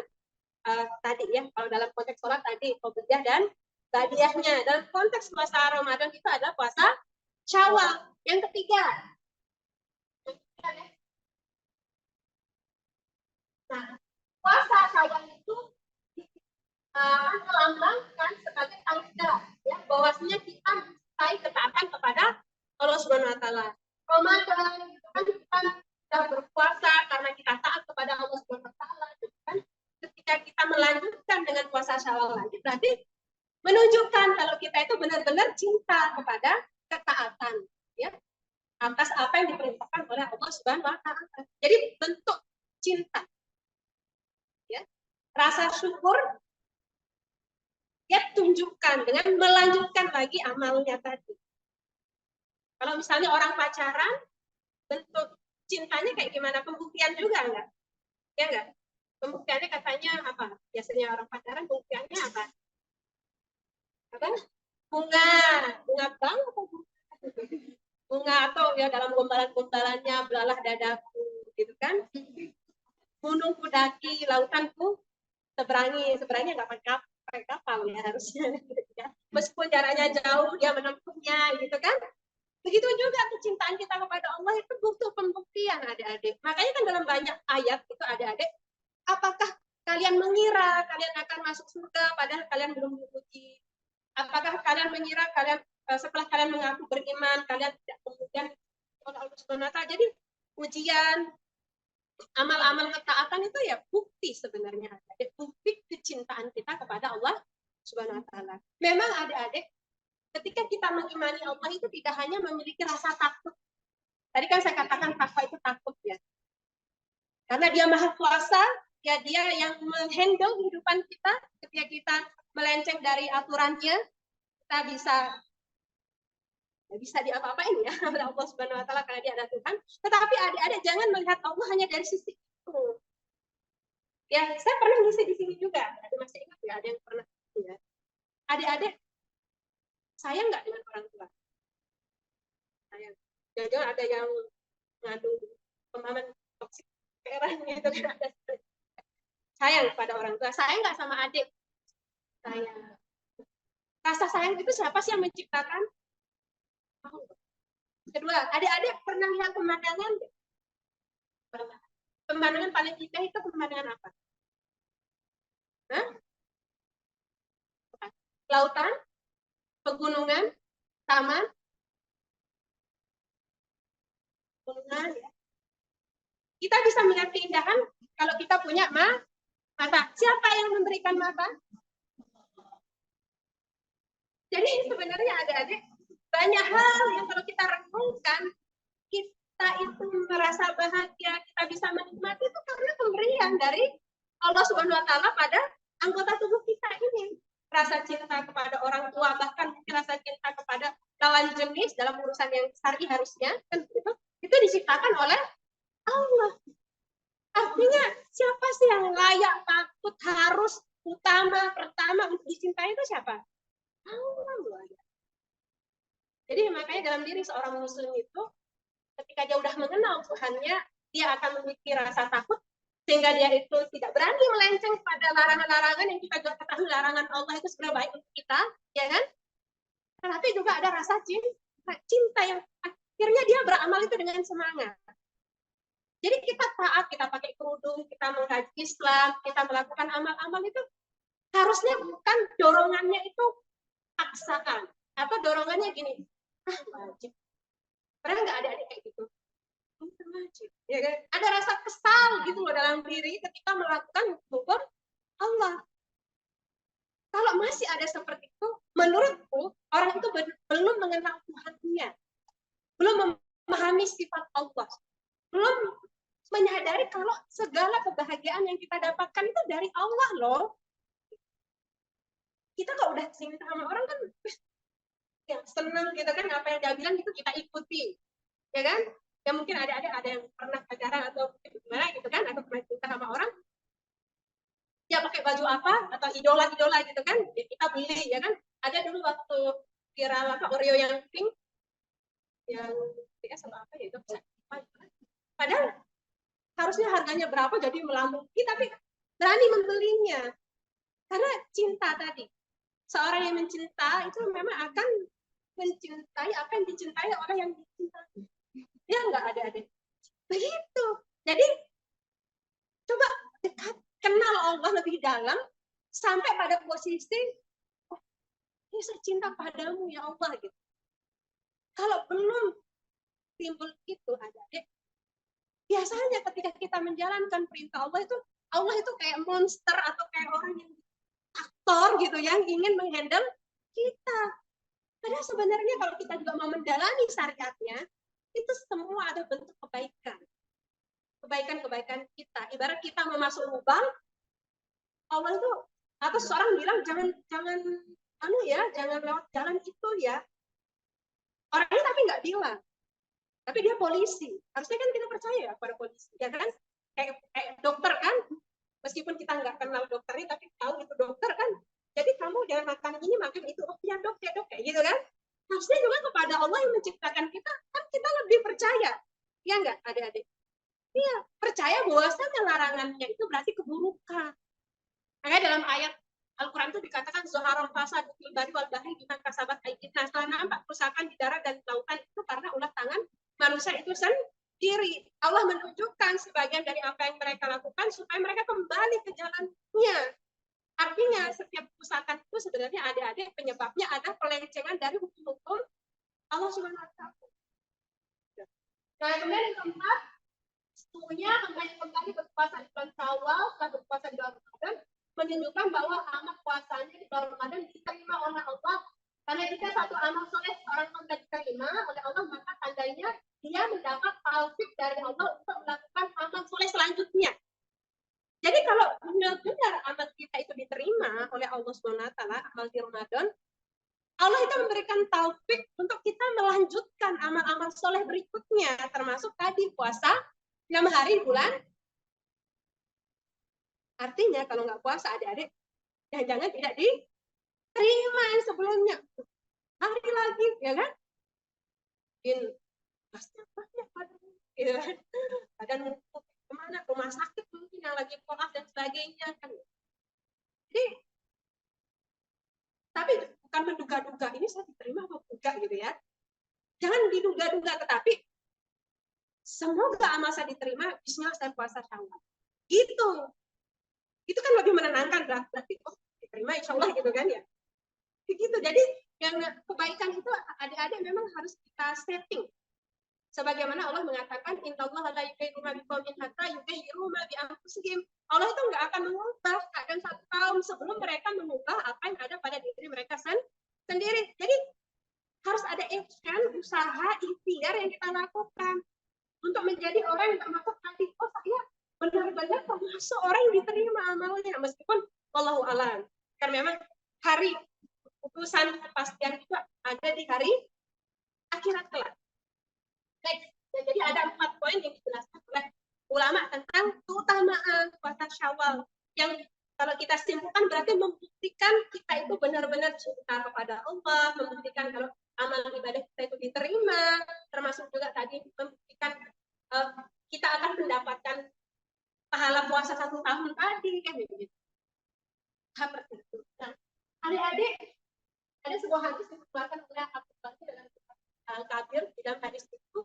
tadi ya, kalau dalam konteks sholat tadi qobliyah dan ba'diyahnya. Dalam konteks puasa Ramadan itu adalah puasa Syawal. Yang ketiga, nah, puasa Syawal itu melambangkan sebagai tanda ya bahwasanya kita mencintai ketaatan kepada Allah Subhanahu Wa Taala. Ramadan itu kan kita sudah berpuasa karena kita taat kepada Allah Subhanahu Wa Taala. Kan ketika kita melanjutkan dengan puasa Syawal lagi, berarti menunjukkan kalau kita itu benar-benar cinta kepada ketaatan ya atas apa yang diperintahkan oleh Allah Subhanahu Wa Taala. Jadi bentuk cinta ya, rasa syukur dia tunjukkan dengan melanjutkan lagi amalnya tadi. Kalau misalnya orang pacaran, bentuk cintanya kayak gimana? Pembuktian juga enggak? Ya enggak? Pembuktiannya katanya apa? Biasanya orang pacaran pembuktiannya apa? Apa? Bunga bank atau bunga atau ya dalam gombalan-gombalannya belalah dadaku gitu kan? Gunungku daki, lautanku seberangi nggak pakai kapal ya harusnya. Ya. Meskipun jaraknya jauh dia menempuhnya gitu kan? Begitu juga kecintaan kita kepada Allah itu butuh pembuktian adik-adik. Makanya kan dalam banyak ayat itu adik-adik, apakah kalian mengira kalian akan masuk surga padahal kalian belum diuji? Apakah kalian mengira kalian setelah kalian mengaku beriman kalian tidak kemudian oleh Allah Subhanahu Wa Taala? Jadi ujian amal-amal ketaatan itu ya bukti sebenarnya, bukti kecintaan kita kepada Allah Subhanahu Wa Taala. Memang adik-adik, ketika kita mengimani Allah itu tidak hanya memiliki rasa takut. Tadi kan saya katakan takwa itu takut ya. Karena dia maha kuasa, ya dia yang menghandle kehidupan kita. Ketika kita melenceng dari aturannya, kita bisa diapa-apain ya oleh Allah Subhanahu Wa Taala karena dia ada Tuhan. Tetapi adik-adik jangan melihat Allah hanya dari sisi itu. Ya, saya pernah ngisi di sini juga. Ada masih ingat ya, ada yang pernah ya. Adik-adik sayang nggak dengan orang tua? Sayang. Jangan ada yang ngadu pemahaman toksik gitu kan. Sayang pada orang tua. Sayang nggak sama adik? Sayang. Rasa sayang itu siapa sih yang menciptakan? Kedua, adik-adik pernah lihat pemandangan? Pemandangan paling indah itu pemandangan apa? Hah? Lautan, pegunungan, taman, pegunungan. Ya. Kita bisa melihat keindahan kalau kita punya mata. Siapa yang memberikan mata? Jadi sebenarnya adik-adik banyak hal yang kalau kita renungkan, kita itu merasa bahagia, kita bisa menikmati itu karena pemberian dari Allah Subhanahu Wa Taala pada anggota tubuh kita ini. Rasa cinta kepada orang tua, bahkan rasa cinta kepada lawan jenis dalam urusan yang syar'i harusnya, kan itu diciptakan oleh Allah. Artinya siapa sih yang layak, patut, harus, utama, pertama untuk dicintai itu siapa? Allah. Jadi makanya dalam diri seorang muslim itu ketika dia udah mengenal Tuhannya, dia akan memiliki rasa takut sehingga dia itu tidak berani melenceng pada larangan-larangan yang kita ketahui larangan Allah itu sebenarnya baik untuk kita, ya kan? Tetapi juga ada rasa cinta yang akhirnya dia beramal itu dengan semangat. Jadi kita taat, kita pakai kerudung, kita mengkaji Islam, kita melakukan amal-amal itu harusnya bukan dorongannya itu paksaan. Apa dorongannya gini, wajib. Pernah nggak ada adik kayak gitu? Wajib. Ya kan? Ada rasa kesal gitu loh dalam diri ketika melakukan hukum Allah. Kalau masih ada seperti itu, menurutku orang itu belum mengenal Tuhannya, belum memahami sifat Allah, belum menyadari kalau segala kebahagiaan yang kita dapatkan itu dari Allah loh. Kita kalau udah cinta sama orang kan yang senang gitu kan, apa yang dia bilang itu kita ikuti, ya kan? Ya mungkin ada yang pernah pacaran atau gimana gitu kan, atau pernah cinta sama orang, ya pakai baju apa atau idola gitu kan, ya kita beli, ya kan? Ada dulu waktu viral apa Oreo yang pink, yang PS atau apa itu, padahal harusnya harganya berapa jadi melambung, tapi berani membelinya karena cinta tadi. Seorang yang mencinta itu memang akan mencintai apa yang dicintai orang yang dicintai. Ya nggak ada. Begitu. Jadi coba dekat, kenal Allah lebih dalam sampai pada posisi oh, ini saya cinta padamu ya Allah gitu. Kalau belum timbul itu adik, biasanya ketika kita menjalankan perintah Allah itu kayak monster atau kayak orang yang aktor gitu yang ingin menghandle kita. Padahal sebenarnya kalau kita juga mau mendalami syariatnya, itu semua ada bentuk kebaikan. Kebaikan kita. Ibarat kita mau masuk lubang, Allah itu, atau seorang bilang jangan lewat jalan itu ya. Orangnya tapi nggak bilang. Tapi dia polisi. Harusnya kan kita percaya ya pada polisi, ya kan? Kayak dokter kan, meskipun kita nggak kenal dokternya, tapi tahu itu dokter kan. Jadi kamu jangan makan ini, makan itu. Oh ya dok, kayak gitu kan? Harusnya juga kepada Allah yang menciptakan kita, kan kita lebih percaya. Ya nggak, adik-adik? Iya, percaya bahwasanya larangannya itu berarti keburukan. Makanya dalam ayat Al-Quran itu dikatakan Zoharon fasad fil bari wal bahri bima kasabat aydina. Setelah nampak kerusakan di darat dan lautan itu karena ulah tangan manusia itu sendiri. Allah menunjukkan sebagian dari apa yang mereka lakukan supaya mereka kembali ke jalannya. Artinya setiap kerusakan itu sebenarnya adik-adik penyebabnya ada pelencengan dari hukum-hukum Allah Subhanahu wa taala. Nah, kemudian yang keempat, setunya kembali berpuasa di bulan Syawal setelah berpuasa di bulan Ramadan menunjukkan bahwa amal puasanya di bulan Ramadan diterima oleh Allah. Karena jika satu amal soleh seorang hamba diterima oleh Allah, maka tandanya dia mendapat taufik dari Allah untuk melakukan amal soleh selanjutnya. Jadi kalau benar-benar amal kita itu diterima oleh Allah SWT, amal di Ramadan, Allah itu memberikan taufik untuk kita melanjutkan amal-amal soleh berikutnya, termasuk tadi puasa 6 hari bulan. Artinya kalau nggak puasa adik-adik, jangan-jangan tidak diterima yang sebelumnya. Hari lagi, ya kan? Pasnya banyak padamu, ya kan? Badan kemana? Rumah sakit mungkin yang lagi koas dan sebagainya kan. Jadi, tapi bukan menduga-duga ini saya diterima atau enggak gitu ya. Jangan diduga-duga, tetapi semoga amal saya diterima, bismillah saya puasa Syawal. Gitu. Itu kan lebih menenangkan, berarti oh diterima insya Allah gitu kan ya. Begitu. Jadi yang kebaikan itu adik-adik memang harus kita setting. Sebagaimana Allah mengatakan, innallaha la yughayyiru ma biqaumin hatta yughayyiru ma bi anfusihim. Allah itu nggak akan mengubah keadaan satu kaum sebelum mereka mengubah apa yang ada pada diri mereka sendiri. Jadi harus ada action, usaha, ikhtiar yang kita lakukan untuk menjadi orang yang termasuk tadi. Oh saya benar-benar termasuk orang yang diterima amalnya, meskipun wallahu alam. Karena memang hari putusan kepastian itu ada di hari akhirat kelak. Next. Jadi ada 4 poin yang dijelaskan oleh ulama tentang keutamaan puasa Syawal yang kalau kita simpulkan berarti membuktikan kita itu benar-benar cinta kepada Allah, membuktikan kalau amal ibadah kita itu diterima, termasuk juga tadi membuktikan kita akan mendapatkan pahala puasa 1 tahun tadi kan begitu. Seperti itu. Nah, adik-adik ada sebuah hadis yang dikeluarkan oleh Abu Bakar dalam Al-Kabir di dalam hadis itu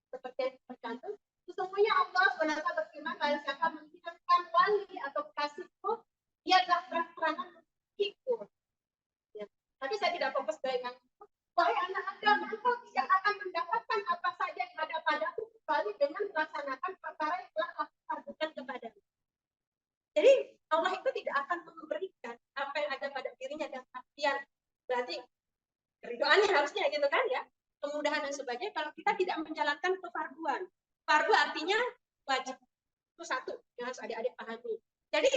seperti yang tercantum, sesungguhnya Allah SWT berfirman, barang siapa menghidupkan wali atau kasihku, dia telah berperangan menghibur. Ya. Tapi saya tidak fokus dengan itu. Wahai anak Adam, engkau tidak akan mendapatkan apa saja yang ada padaku kecuali dengan melaksanakan perkara yang telah aku fardukan kepadamu. Jadi Allah itu tidak akan memberikan apa yang ada pada dirinya dan artian berarti doanya harusnya gitu kan ya, kemudahan dan sebagainya kalau kita tidak menjalankan kefarduan. Fardu artinya wajib. Itu satu yang harus adik-adik pahami. Jadi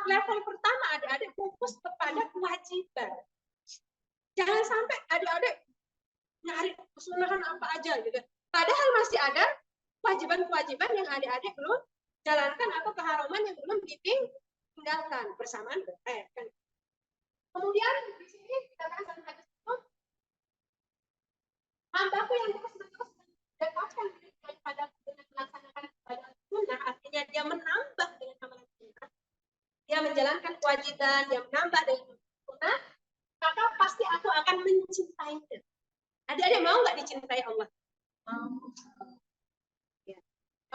level pertama adik-adik fokus kepada kewajiban. Jangan sampai adik-adik nyari kesunahan apa aja gitu. Padahal masih ada kewajiban-kewajiban yang adik-adik belum jalankan atau keharuman yang belum ditinggalkan bersamaan kan. Kemudian di sini dikatakan dalam hadis itu, hambaku yang terus-menerus mendekatkan diri kepada dengan melaksanakan ibadah sunnah, artinya dia menambah dengan amalan sunnah, dia menjalankan kewajiban, dia menambah dengan sunnah, maka pasti aku akan mencintainya. Adik-adik mau nggak dicintai Allah? Ya.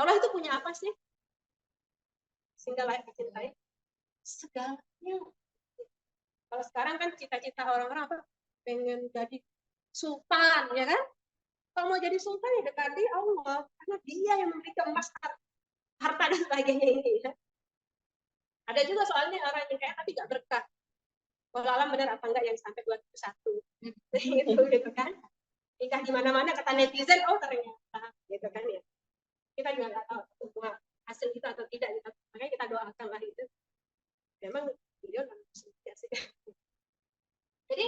Allah itu punya apa sih? Sehingga layak dicintai? Segalanya. Kalau sekarang kan cita-cita orang-orang apa? Pengen jadi sultan, ya kan? Kalau mau jadi sultan ya dekati Allah, karena dia yang memberikan emas, harta dan sebagainya ini. Ya. Ada juga soalnya orang yang kaya tapi nggak berkah. Kalau alam benar apa enggak yang sampai 21. gitu kan? Nikah di mana-mana kata netizen, oh ternyata, gitu kan ya. Kita juga nggak tahu semua hasil itu atau tidak, gitu. Makanya kita doakan lah itu. Memang beliau sih. Jadi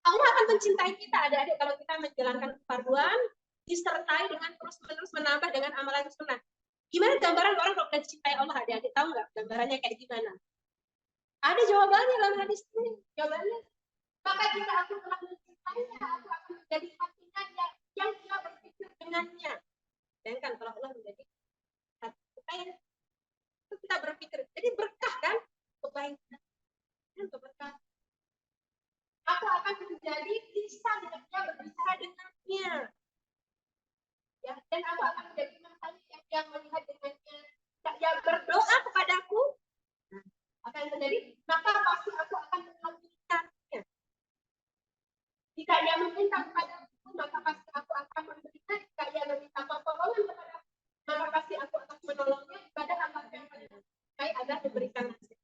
Allah akan mencintai kita adik-adik kalau kita menjalankan kefarduan disertai dengan terus-menerus menambah dengan amalan sunnah. Gimana gambaran orang kalau dicintai Allah adik-adik, tahu nggak gambarannya kayak gimana? Ada jawabannya dalam hadis ini. Jawabannya, maka jika aku telah mencintainya, aku akan menjadi hatinya yang dia berpikir dengannya. Bayangkan kalau Allah menjadi hati kita, itu kita berpikir. Jadi berkah kan? Kebaikan. Keberkahan. Aku akan menjadi lisan yang dia berbicara dengannya. Ya, dan aku akan menjadi matanya yang dia melihat dengannya. Dia berdoa kepadaku. Apa yang terjadi? Maka pasti aku akan mengabulkannya. Jika dia meminta kepadaku, maka pasti aku akan memberikan. Jika dia meminta pertolongan kepadaku, maka pasti aku akan menolongnya pada apa yang baik agar memberikan hasil.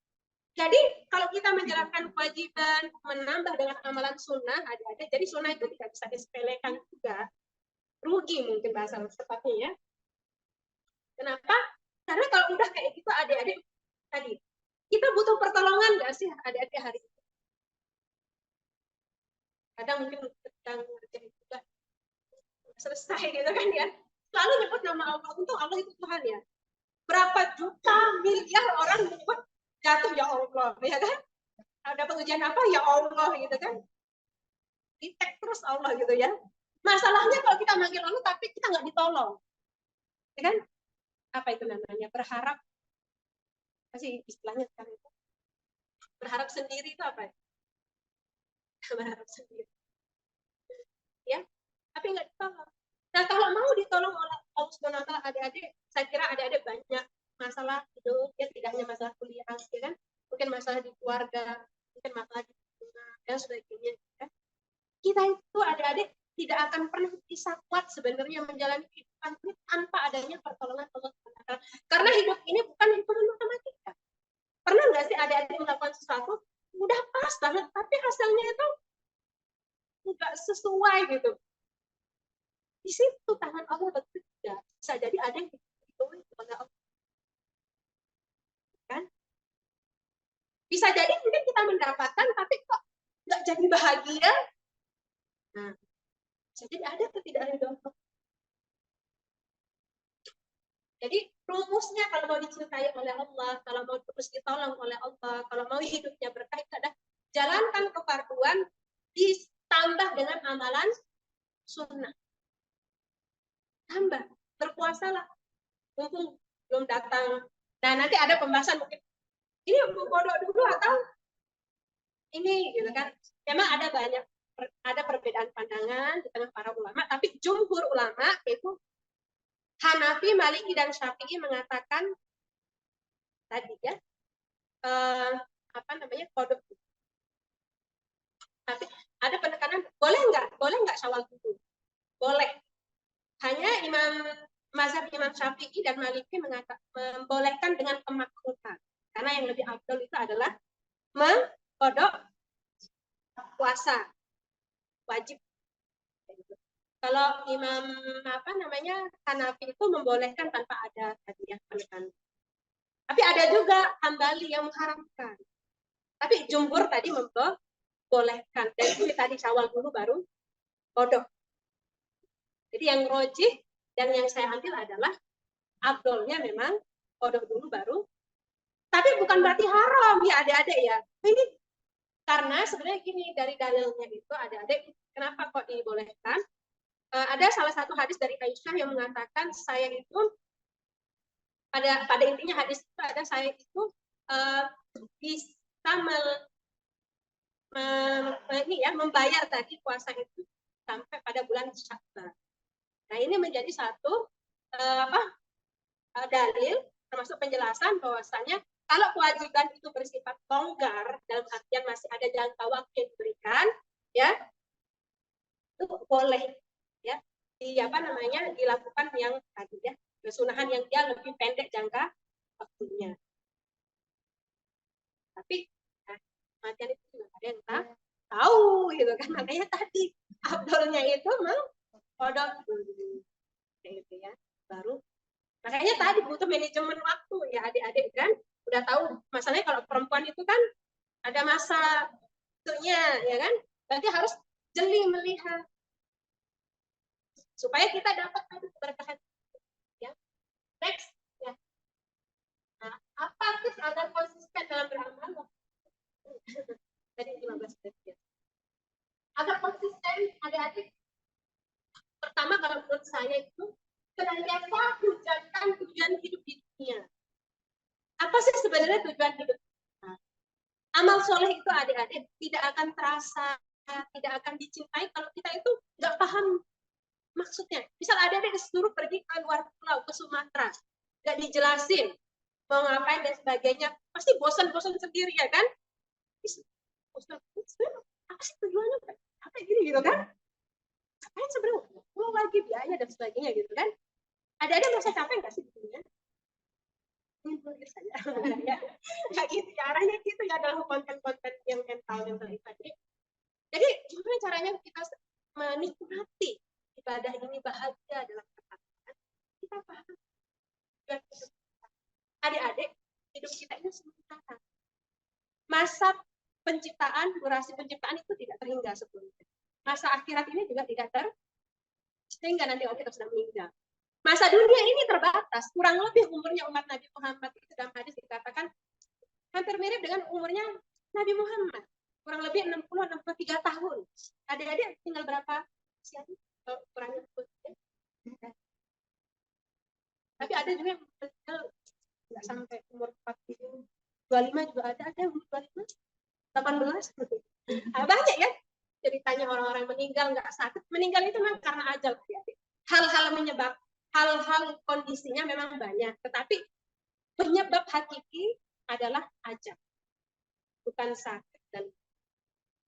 Jadi kalau kita menjalankan kewajiban, menambah dengan amalan sunnah, adik-adik, jadi sunnah itu tidak bisa disepelekan juga. Rugi mungkin bahasa tepatnya ya. Kenapa? Karena kalau udah kayak gitu adik-adik tadi, kita butuh pertolongan nggak sih adik-adik hari ini? Kadang mungkin sedang ngerjain juga selesai gitu kan ya. Selalu nyebut nama Allah, untung Allah itu Tuhan ya. Berapa juta miliar orang menyebut jatuh ya Allah, ya kan? Dapat ujian apa ya Allah gitu kan? Di-tag terus Allah gitu ya. Masalahnya kalau kita manggil Allah tapi kita nggak ditolong, ya kan? Apa itu namanya? Berharap, masih istilahnya sekarang itu. Berharap sendiri itu apa? Berharap sendiri. Ya, tapi tapi nggak ditolong. Nah, kalau mau ditolong oleh Allah Subhanahu wa taala, adik-adik, saya kira adik-adik banyak masalah itu, ya tidak hanya masalah kuliah, ya kan? Mungkin masalah di keluarga, mungkin masalah di rumah dan sebagainya. Ya. Kita itu adik-adik tidak akan pernah bisa kuat sebenarnya menjalani kehidupan ini tanpa adanya pertolongan Allah Subhanahu wa taala. Karena hidup ini bukan hitungan matematika. Pernah nggak sih adik-adik melakukan sesuatu udah pas banget, tapi hasilnya itu nggak sesuai gitu. Di situ tangan Allah bekerja. Bisa jadi ada yang dihitungin kepada Allah. Kan? Bisa jadi mungkin kita mendapatkan, tapi kok nggak jadi bahagia. Nah, bisa jadi ada ketidakridhaan Allah. Jadi rumusnya kalau mau dicintai oleh Allah, kalau mau terus ditolong oleh Allah, kalau mau hidupnya berkah, adalah jalankan kefarduan ditambah dengan amalan sunnah. Tambah, berpuasalah. Mumpung belum datang. Nah, nanti ada pembahasan mungkin ini kodok dulu atau ini gitu kan. Memang ada perbedaan pandangan di tengah para ulama, tapi jumhur ulama itu Hanafi, Maliki dan Syafi'i mengatakan tadi ya kodok. Tapi ada penekanan boleh nggak syawal dulu? Boleh. Hanya mazhab Imam Syafi'i dan Maliki membolehkan dengan pemakruhan. Karena yang lebih afdal itu adalah mengkodok puasa wajib. Kalau Imam Hanafi itu membolehkan tanpa ada tadi yang penekanan. Tapi ada juga Hambali yang mengharamkan. Tapi jumhur tadi membolehkan. Dan itu tadi syawal dulu baru kodok. Jadi yang rojih dan yang saya ambil adalah afdolnya memang kodok dulu baru. Tapi bukan berarti haram ya adik-adik ya. Ini karena sebenarnya gini, dari dalilnya itu adik-adik kenapa kok dibolehkan? Ada salah satu hadis dari Aisyah yang mengatakan saya itu pada intinya hadis itu ada saya itu bisa membayar tadi puasa itu sampai pada bulan Sya'ban. Nah, ini menjadi satu dalil termasuk penjelasan bahwasanya kalau kewajiban itu bersifat longgar dalam artian masih ada jangka waktu yang diberikan, ya itu boleh ya dilakukan yang tadi ya kesunahan yang dia lebih pendek jangka waktunya. Tapi kematian itu juga ada yang tahu gitu kan, makanya tadi afdolnya itu kodok dulu gitu ya, baru makanya tadi butuh manajemen waktu ya adik-adik kan, udah tahu masalahnya kalau perempuan itu kan ada masa itunya ya kan, berarti harus jeli melihat supaya kita dapat keberkahan ya. Next ya. Nah, apa tips agar konsisten dalam beramal? Tadi 15 menit ya. Agar konsisten adik-adik, pertama kalau menurut saya itu senantiasa menjalankan tujuan hidup di dunia. Apa sih sebenarnya tujuan hidup? Nah, amal soleh itu adik-adik tidak akan terasa, tidak akan dicintai kalau kita itu nggak paham maksudnya. Misal adik-adik disuruh pergi ke luar pulau, ke Sumatera, nggak dijelasin mau ngapain dan sebagainya, pasti bosan-bosan sendiri ya kan? Apa sih tujuannya? Apa gini gitu kan? Ngapain sebenarnya? Mau lagi biaya dan sebagainya gitu kan? Ada merasa capek nggak sih di dunia? Saja. Ya gitu, caranya gitu ya dalam konten-konten yang mental itu tadi. Jadi gimana caranya kita menikmati ibadah ini bahagia dalam ketaatan? Kita paham. Adik-adik, hidup kita ini sementara. Masa penciptaan, durasi penciptaan itu tidak terhingga sebelumnya. Masa akhirat ini juga tidak sehingga nanti kita sudah meninggal. Masa dunia ini terbatas, kurang lebih umurnya umat Nabi Muhammad itu dalam hadis dikatakan hampir mirip dengan umurnya Nabi Muhammad, kurang lebih 60-63 tahun. Adik-adik tinggal berapa usia? Kurangnya tapi ada juga yang nggak sampai umur 40, 25 juga ada yang umur 25, 18. Banyak ya. ceritanya orang-orang meninggal nggak sakit, meninggal itu memang karena ajal. Hal-hal menyebab, hal-hal kondisinya memang banyak, tetapi penyebab hakiki adalah ajal, bukan sakit. Dan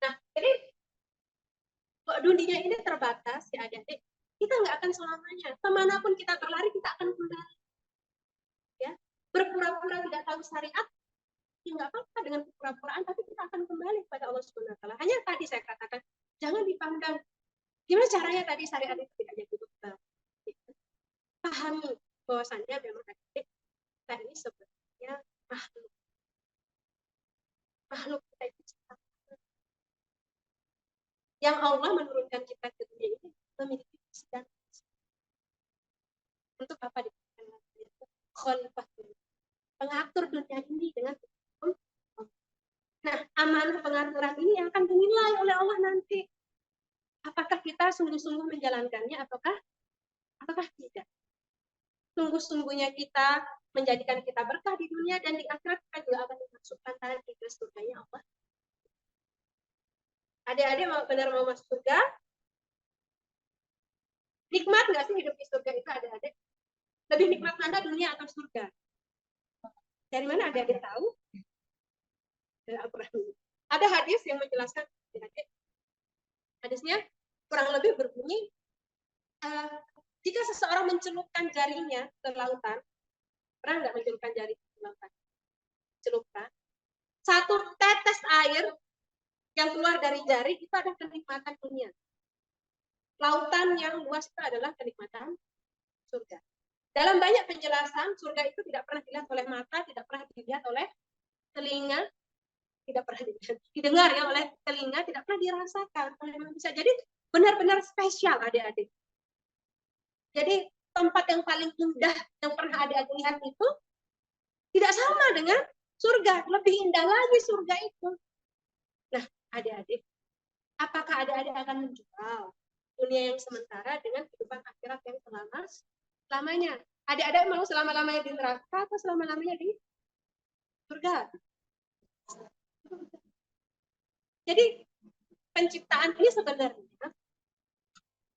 nah, jadi dunia ini terbatas ya adik-adik, kita nggak akan selamanya. Kemanapun kita berlari, kita akan kembali. Ya, berpura-pura tidak tahu syariat, ya nggak apa-apa dengan pura-puraan, tapi kita akan kembali kepada Allah Subhanahu Wa Taala. Hanya tadi saya katakan, jangan dipandang gimana caranya tadi syariat itu tidak jadi beban. Pahami bahwasannya memang adik kita ini sebenarnya makhluk kita itu yang Allah menurunkan kita ke dunia ini memiliki visi dan misi. Untuk apa dikatakan khalifah, pengatur dunia ini dengan hukum. Nah, amanah pengaturan ini yang akan dinilai oleh Allah nanti. Apakah kita sungguh-sungguh menjalankannya ataukah tidak? Sungguh-sungguhnya kita menjadikan kita berkah di dunia dan di akhirat, kita juga akan dimasukkan tadi ke surganya Allah. Adik-adik benar mau masuk surga? Nikmat nggak sih hidup di surga itu adik-adik? Lebih nikmat mana dunia atau surga? Dari mana adik-adik tahu? Ada hadis yang menjelaskan adik-adik. Hadisnya kurang lebih berbunyi, jika seseorang mencelupkan jarinya ke lautan, pernah nggak mencelupkan jari ke lautan? Celupkan. Satu tetes air yang keluar dari jari itu ada kenikmatan dunia. Lautan yang luas itu adalah kenikmatan surga. Dalam banyak penjelasan, surga itu tidak pernah dilihat oleh mata, tidak pernah dilihat oleh telinga, tidak pernah didengar ya oleh telinga, tidak pernah dirasakan oleh manusia. Jadi benar-benar spesial adik-adik. Jadi tempat yang paling indah yang pernah adik-adik lihat itu tidak sama dengan surga, lebih indah lagi surga itu. Nah, adik-adik, apakah adik-adik akan menjual dunia yang sementara dengan kehidupan akhirat yang selamanya? Adik-adik mau selama-lamanya di neraka atau selama-lamanya di surga? Jadi penciptaan ini sebenarnya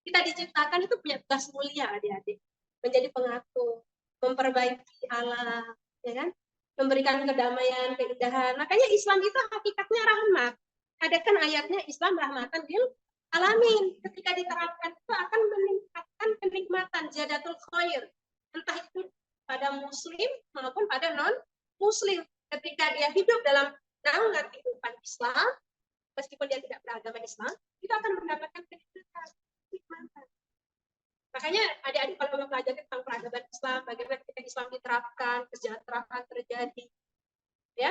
kita diciptakan itu punya tugas mulia adik-adik, menjadi pengatur, memperbaiki alam, ya kan, memberikan kedamaian, keindahan. Makanya Islam itu hakikatnya rahmat. Ada kan ayatnya Islam rahmatan lil alamin. Ketika diterapkan itu akan meningkatkan kenikmatan ziyadatul khair, entah itu pada muslim maupun pada non muslim. Ketika dia hidup dalam naungan kehidupan Islam, meskipun dia tidak beragama Islam, itu akan mendapatkan kenikmatan. Makanya adik-adik kalau mempelajari tentang peradaban Islam, bagaimana ketika Islam diterapkan, kesejahteraan terjadi, ya,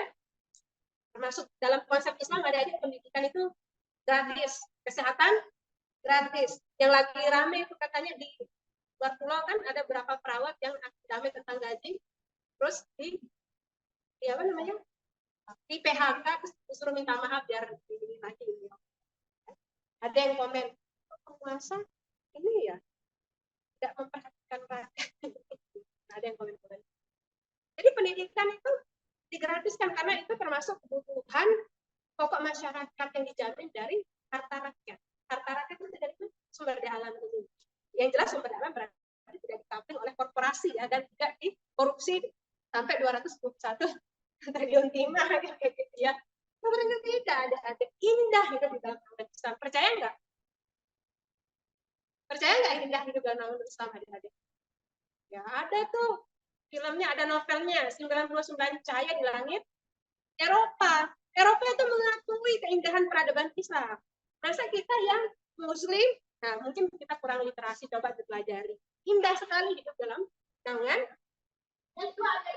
termasuk dalam konsep Islam adik-adik pendidikan itu gratis, kesehatan gratis. Yang lagi rame itu katanya di luar pulau kan ada berapa perawat yang rame tentang gaji, terus di apa namanya, di PHK terus disuruh minta maaf biar ini lagi. Ada yang komen, penguasa ini ya tidak memperhatikan rakyat. Ada yang komen. Jadi pendidikan itu digratiskan karena itu termasuk kebutuhan pokok masyarakat yang dijamin dari harta rakyat. Harta rakyat itu dari sumber daya alam ini. Yang jelas sumber daya alam berarti tidak ditampil oleh korporasi ya, dan tidak dikorupsi sampai 221 triliun timah kayak gitu ya. Sebenarnya tidak ada indah hidup di dalam Islam. Percaya nggak? Percaya nggak indah hidup dalam Islam adik-adik? Ya ada tuh filmnya, ada novelnya 99 Cahaya di Langit Eropa. Eropa itu mengakui keindahan peradaban Islam. Masa kita yang Muslim, nah mungkin kita kurang literasi, coba dipelajari. Indah sekali hidup dalam naungan. Dan itu ada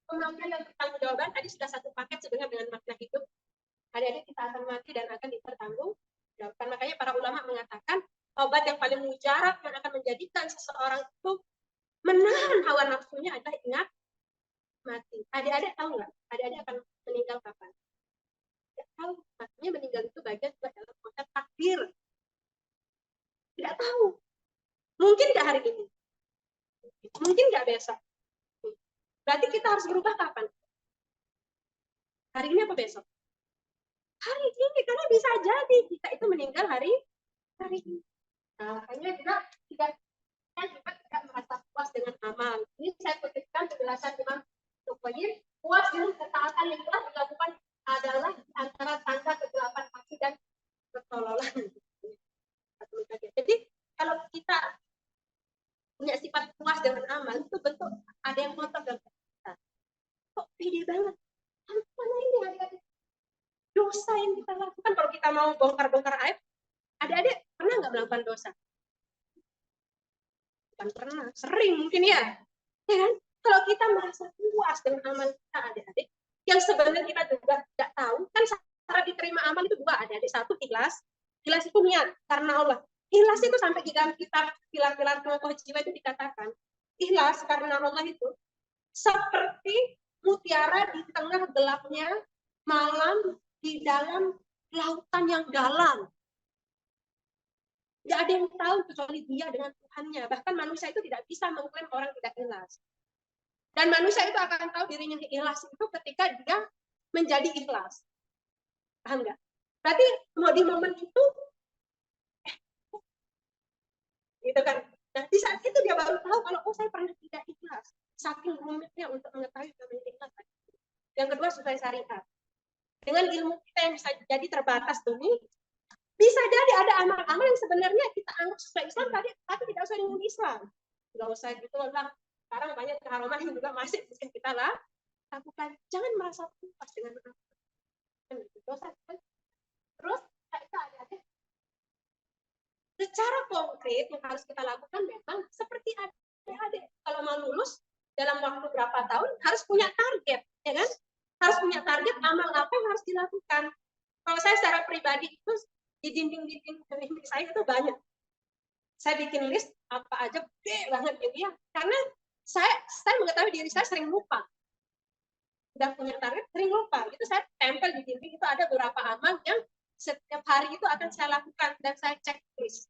pembangunan dan pertanggungjawaban. Tadi sudah satu paket sebenarnya dengan makna hidup. Adik-adik kita akan mati dan akan dipertanggungjawabkan. Makanya para ulama mengatakan obat yang paling mujarab yang akan menjadikan seseorang itu menahan hawa nafsunya adalah ingat mati. Adik-adik tahu nggak? Adik-adik akan meninggal kapan? Tidak tahu. Maksudnya meninggal itu bagian juga dalam konsep takdir. Tidak tahu. Mungkin nggak hari ini. Mungkin nggak besok. Berarti kita harus berubah kapan? Hari ini apa besok? hari ini, karena bisa jadi kita itu meninggal hari ini. Nah, makanya juga tidak merasa puas dengan amal. Ini saya kutipkan penjelasan Imam Tuqayyim, puas dengan ketaatan yang telah dilakukan adalah antara tanda kegelapan hati dan ketololan. Jadi kalau kita punya sifat puas dengan amal, itu bentuk ada yang ngotot dalam kita. Kok pede banget? Mana ini adik-adik? Dosa yang kita lakukan, kalau kita mau bongkar-bongkar aib, adik-adik pernah nggak melakukan dosa? Bukan pernah, sering mungkin ya. Ya kan? Kalau kita merasa puas dengan amal kita, adik-adik, yang sebenarnya kita juga tidak tahu, kan cara diterima amal itu dua, adik-adik. Satu, ikhlas. Ikhlas itu niat karena Allah. Ikhlas itu sampai di dalam kitab pilar-pilar pengokoh jiwa itu dikatakan, ikhlas karena Allah itu seperti mutiara di tengah gelapnya malam di dalam lautan yang dalam. Tidak ada yang tahu kecuali dia dengan Tuhannya. Bahkan manusia itu tidak bisa mengklaim orang tidak ikhlas. Dan manusia itu akan tahu dirinya ikhlas itu ketika dia menjadi ikhlas. Paham nggak? Berarti mau di momen itu, gitu kan? Nah, di saat itu dia baru tahu kalau oh saya pernah tidak ikhlas. Saking rumitnya untuk mengetahui namanya ikhlas. Yang kedua, supaya syariat. Dengan ilmu kita yang bisa jadi terbatas ini, bisa jadi ada amal-amal yang sebenarnya kita anggap sesuai Islam tadi, tapi tidak sesuai dengan Islam. Nggak usah gitu lah. Sekarang banyak keharaman yang juga masih mungkin kita lah lakukan. Jangan merasa puas dengan dosa. Terus kita ada secara konkret yang harus kita lakukan memang seperti adik-adik kalau mau lulus dalam waktu berapa tahun harus punya target, ya kan? Harus punya target amal apa yang harus dilakukan. Kalau saya secara pribadi itu di dinding-dinding saya itu banyak. Saya bikin list apa aja gede banget gitu ya. Karena saya mengetahui diri saya sering lupa. Sudah punya target sering lupa. Itu saya tempel di dinding itu ada beberapa amal yang setiap hari itu akan saya lakukan dan saya checklist.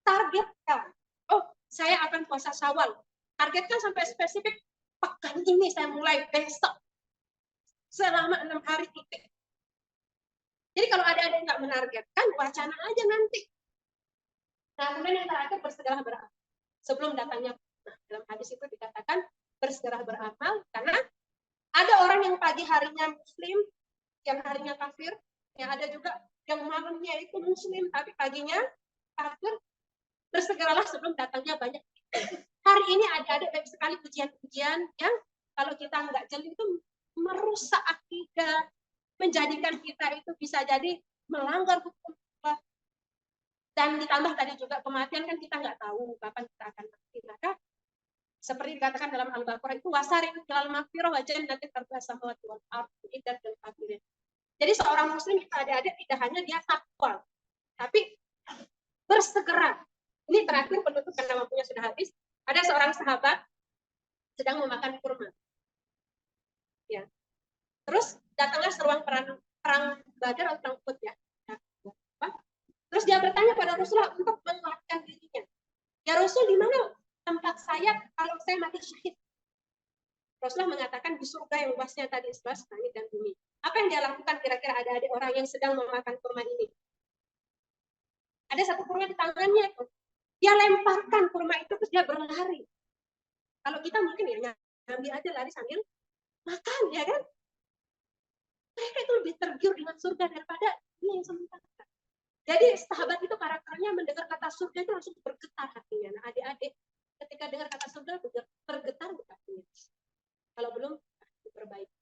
Targetkan. Oh, saya akan puasa Syawal. Targetkan sampai spesifik. Pekan ini saya mulai besok. Selama 6 hari titik. Jadi kalau ada yang nggak menargetkan, wacana aja nanti. Nah, kemudian yang terakhir bersegeralah beramal. Sebelum datangnya, nah, dalam hadis itu dikatakan bersegeralah beramal, karena ada orang yang pagi harinya muslim, yang harinya kafir, yang ada juga yang malamnya itu muslim, tapi paginya kafir. Bersegeralah sebelum datangnya banyak. Hari ini ada banyak sekali pujian-pujian yang kalau kita nggak jeli itu merusak akidah, menjadikan kita itu bisa jadi melanggar hukum Allah. Dan ditambah tadi juga kematian kan kita nggak tahu kapan kita akan mati. Maka seperti dikatakan dalam Al-Baqarah itu wasarin ilal magfirah wa jannatin arduha samawati wal ardu iddat lil kafirin. Jadi seorang muslim itu adik-adik tidak hanya dia takwa, tapi bersegera. Ini terakhir penutup karena waktunya sudah habis. Ada seorang sahabat sedang memakan kurma. Ya. Terus datanglah seruan perang Badar atau perang Uhud ya. Terus dia bertanya pada Rasulullah untuk menguatkan dirinya. Ya Rasul, di mana tempat saya kalau saya mati syahid? Rasulullah mengatakan di surga yang luasnya tadi 11 langit dan bumi. Apa yang dia lakukan kira-kira ada orang yang sedang memakan kurma ini? Ada satu kurma di tangannya tuh. Dia lemparkan kurma itu terus dia berlari. Kalau kita mungkin ya ngambil aja lari sambil makan, ya kan? Mereka itu lebih tergiur dengan surga daripada ini yang sementara. Jadi sahabat itu karakternya mendengar kata surga itu langsung bergetar hatinya. Nah, adik-adik ketika dengar kata surga bergetar hatinya. Kalau belum diperbaiki.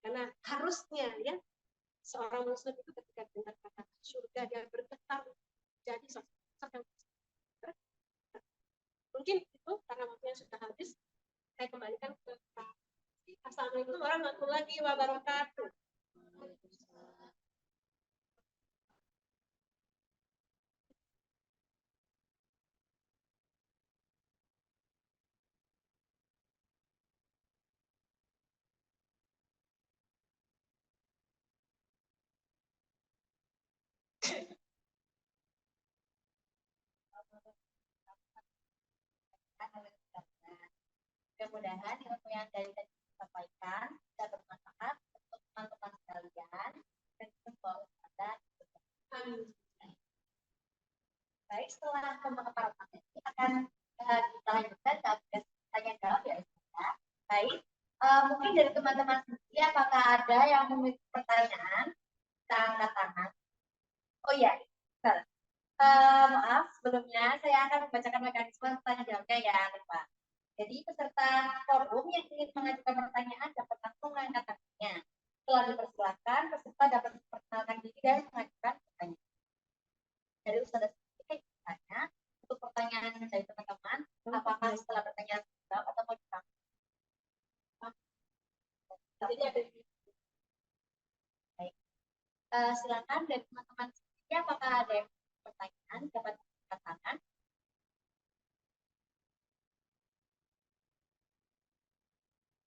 Karena harusnya ya seorang muslim itu ketika dengar kata surga dia bergetar jadi sosok yang mungkin itu karena waktunya sudah habis. Saya kembalikan ke Assalamualaikum warahmatullahi wabarakatuh. Mudah-mudahan ilmu yang dari tadi disampaikan bisa bermanfaat untuk teman-teman sekalian Baik, setelah pemaparan materi akan kita lanjutkan ke tanya jawab ya. Baik, mungkin dari teman-teman sendiri apakah ada yang memiliki pertanyaan? Kita angkat tangan. Oh iya, maaf sebelumnya saya akan membacakan mekanisme tanya jawabnya ya, Pak. Jadi peserta forum yang ingin mengajukan pertanyaan dapat langsung mengangkat tangannya. Setelah dipersilakan, peserta dapat memperkenalkan diri dan mengajukan pertanyaan. Dari Ustaz sendiri tanya untuk pertanyaan dari teman-teman, apakah setelah pertanyaan jawab atau mau ditambah? Jadi ada baik. Silakan dari teman-teman sendiri apakah ada yang pertanyaan dapat dikatakan?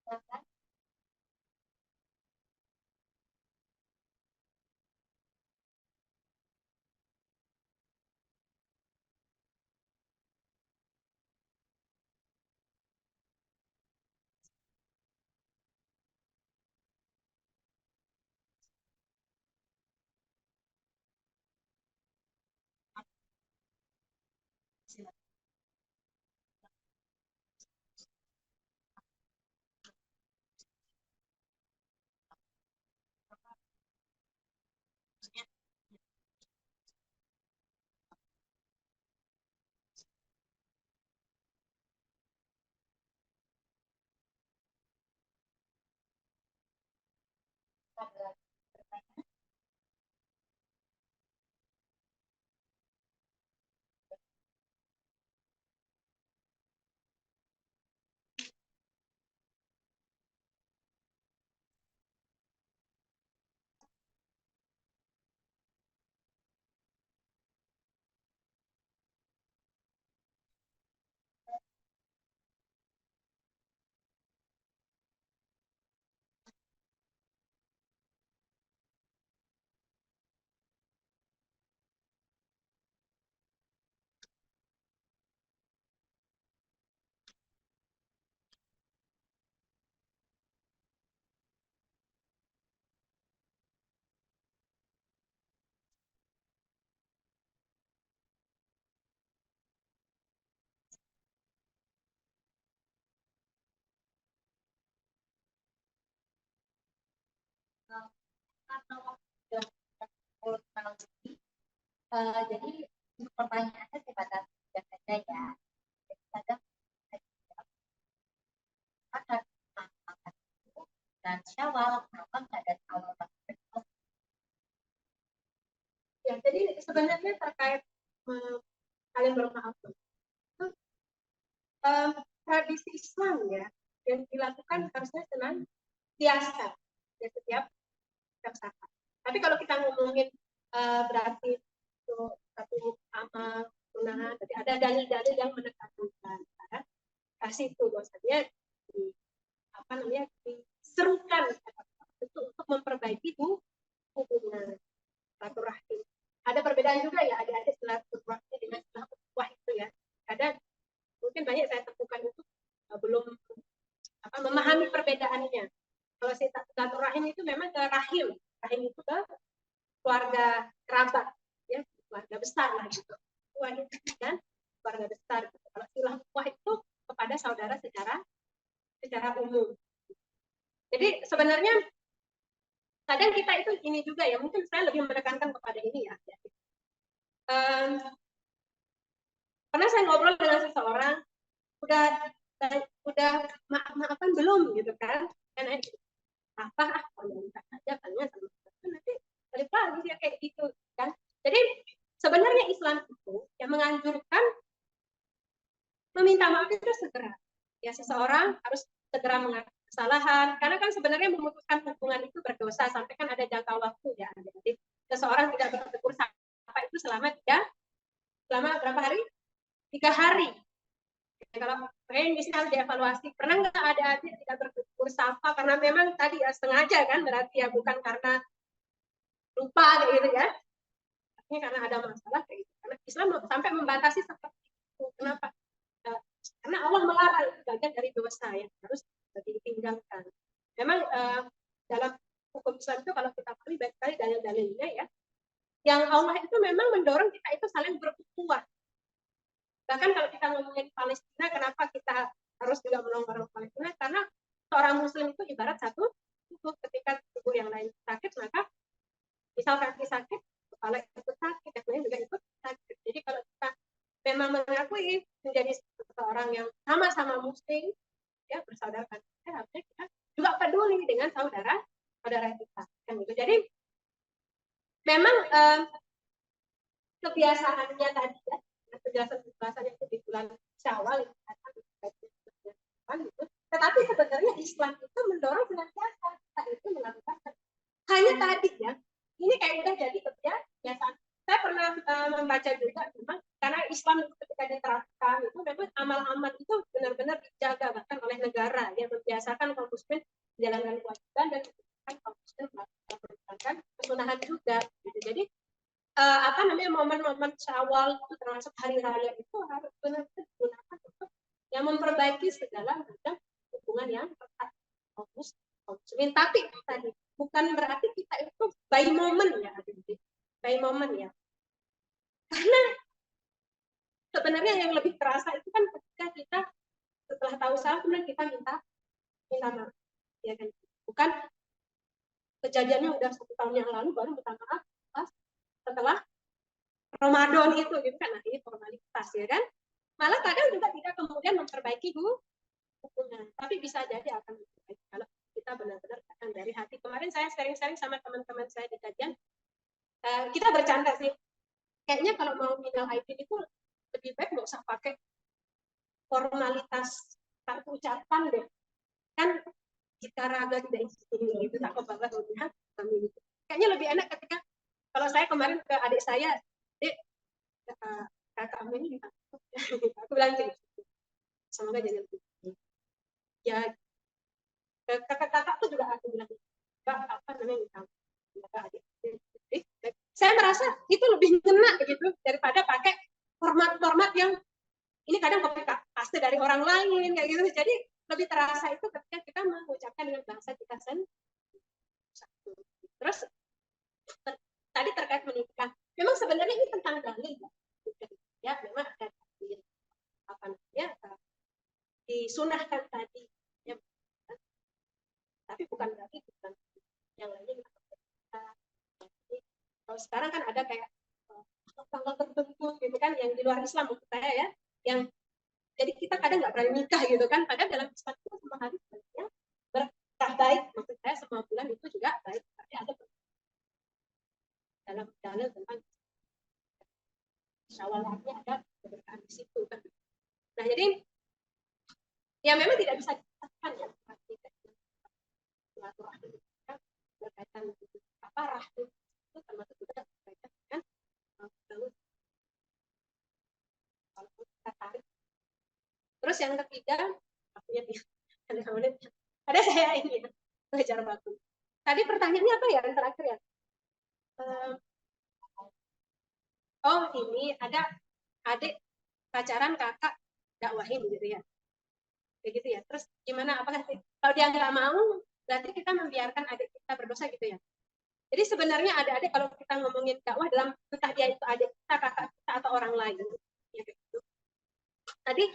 Silakan. Karena waktu sudah 10 lebih, jadi untuk pertanyaannya sebatas saja ya. Jadi kadang ada dan Syawal, kenapa nggak dari awal banget? Ya, jadi sebenarnya terkait kalian bermaaf, tradisi Islam ya yang dilakukan harusnya senantiasa ya setiap saat. Tapi kalau kita ngomongin berarti itu satu amal sunnah, jadi ada dalil-dalil yang menekankan kasih itu bahwasanya diserukan untuk memperbaiki hubungan silaturahim. Ada perbedaan juga ya, ada silaturahmi dengan silaturahmi itu ya. Kadang mungkin banyak saya temukan itu belum memahami perbedaannya. Kalau silaturahim itu memang ke rahim itu ke keluarga kerabat, ya keluarga besar lah gitu. Wahid dan keluarga besar. Gitu. Kalau silaturahmi itu kepada saudara secara umum. Jadi sebenarnya kadang kita itu ini juga ya, mungkin saya lebih menekankan kepada ini ya. Pernah saya ngobrol dengan seseorang, udah maafan belum gitu kan? Karena apa kalau aja tanya sama nanti balik lagi dia kayak gitu kan. Jadi sebenarnya Islam itu yang menganjurkan meminta maaf itu segera. Ya seseorang harus segera mengakui kesalahan karena kan sebenarnya memutuskan hubungan itu berdosa sampai kan ada jangka waktu ya. Jadi seseorang tidak bertegur sapa itu selama berapa hari? 3 hari. Kalau pengen misal dievaluasi, pernah nggak ada adik tidak bertegur sapa karena memang tadi ya sengaja kan berarti ya bukan karena lupa kayak gitu ya. Ini karena ada masalah kayak gitu. Karena Islam sampai membatasi seperti itu. Kenapa? Karena Allah melarang itu bagian dari dosa yang harus ditinggalkan. Memang dalam hukum Islam itu kalau kita pilih baik sekali dalil-dalil dalilnya ya. Yang Allah itu memang mendorong kita itu saling berukhuwah. Bahkan kalau kita ngomongin Palestina, kenapa kita harus juga menolong orang Palestina? Karena seorang Muslim itu ibarat satu tubuh. Ketika tubuh yang lain sakit, maka misal kaki sakit, kepala ikut sakit, yang lain juga ikut sakit. Jadi kalau kita memang mengakui menjadi seorang yang sama-sama Muslim, ya bersaudara, harusnya kita juga peduli dengan saudara kita. Kan gitu. Jadi memang kebiasaannya tadi ya, penjelasan itu di bulan Syawal gitu. Tetapi sebenarnya Islam itu mendorong senantiasa kita itu melakukan hanya tadi ya, ini kayak udah jadi kebiasaan. Saya pernah membaca juga memang karena Islam ketika diterapkan itu memang amal-amal itu benar-benar dijaga bahkan oleh negara yang membiasakan kaum muslimin menjalankan kewajiban dan kaum muslimin melakukan kesunahan juga. Gitu. Jadi momen-momen Syawal itu termasuk hari raya itu harus benar-benar digunakan untuk yang memperbaiki segala macam hubungan yang erat kaum muslimin. Tapi tadi bukan berarti kita itu by moment ya, by moment ya. Karena sebenarnya yang lebih terasa itu kan ketika kita setelah tahu salah kemudian kita minta maaf, ya kan? Bukan kejadiannya udah 1 tahun yang lalu baru minta maaf pas setelah Ramadan itu gitu kan, nah ini formalitas ya kan. Malah kadang juga tidak kemudian memperbaiki hubungan, tapi bisa jadi akan memperbaiki kalau kita benar-benar datang dari hati. Kemarin saya sharing-sharing sama teman-teman saya di kajian, kita bercanda sih, kayaknya kalau mau minal aidin itu lebih baik nggak usah pakai formalitas kartu ucapan deh, kan jika raga tidak ini gitu, tak kebalas kami gitu. Kayaknya lebih enak ketika kalau saya kemarin ke adik saya, dek kakakmu ini aku bilang gitu, semoga jadi lebih ya. Kakak-kakak tuh juga aku bilang, Mbak, apa namanya, adik. Saya merasa itu lebih ngena gitu daripada pakai format-format yang ini kadang copy paste dari orang lain kayak gitu. Jadi lebih terasa itu ketika kita mengucapkan dengan bahasa kita sendiri. Terus tadi terkait menikah, memang sebenarnya ini tentang dalil ya, memang ada dalil apa namanya disunahkan tadi ya, tapi bukan berarti bukan yang lainnya kita. Kalau sekarang kan ada kayak tanggal tertentu gitu kan yang di luar Islam menurut saya ya, yang jadi kita kadang nggak berani nikah gitu kan, padahal dalam Islam itu semua hari sebenarnya berkah baik, maksud saya semua bulan itu juga baik, tapi ada dalam dalil tentang Syawalnya ada keberkahan di situ kan. Nah jadi ya memang tidak bisa dikatakan ya silaturahmi berkaitan apa rahim itu termasuk juga berkaitan dengan kalau kita tarik. Terus yang ketiga, ada saya ini ya, belajar batu. Tadi pertanyaannya apa ya yang terakhir ya? Oh ini ada adik pacaran kakak dakwahin gitu ya, kayak gitu ya. Terus gimana? Apakah kalau dia nggak mau, berarti kita membiarkan adik kita berdosa gitu ya? Jadi sebenarnya adik-adik kalau kita ngomongin dakwah dalam entah dia itu adik kita, kakak kita atau orang lain, ya gitu. Tadi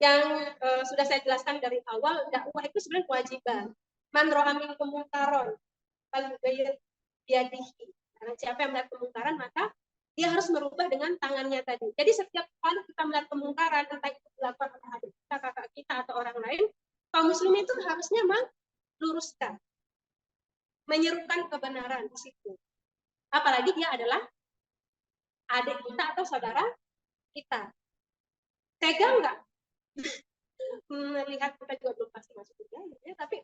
yang sudah saya jelaskan dari awal, dakwah itu sebenarnya kewajiban. Man ro'a minkum munkaron, falyughayyir biyadihi. Karena siapa yang melihat kemungkaran maka dia harus merubah dengan tangannya tadi. Jadi setiap kali kita melihat kemungkaran, entah itu dilakukan oleh adik kita, kakak kita atau orang lain, kaum muslimin itu harusnya meluruskan, menyerukan kebenaran di situ. Apalagi dia adalah adik kita atau saudara kita. Tega enggak? Melihat kita juga belum pasti masuk kuliah, ya, tapi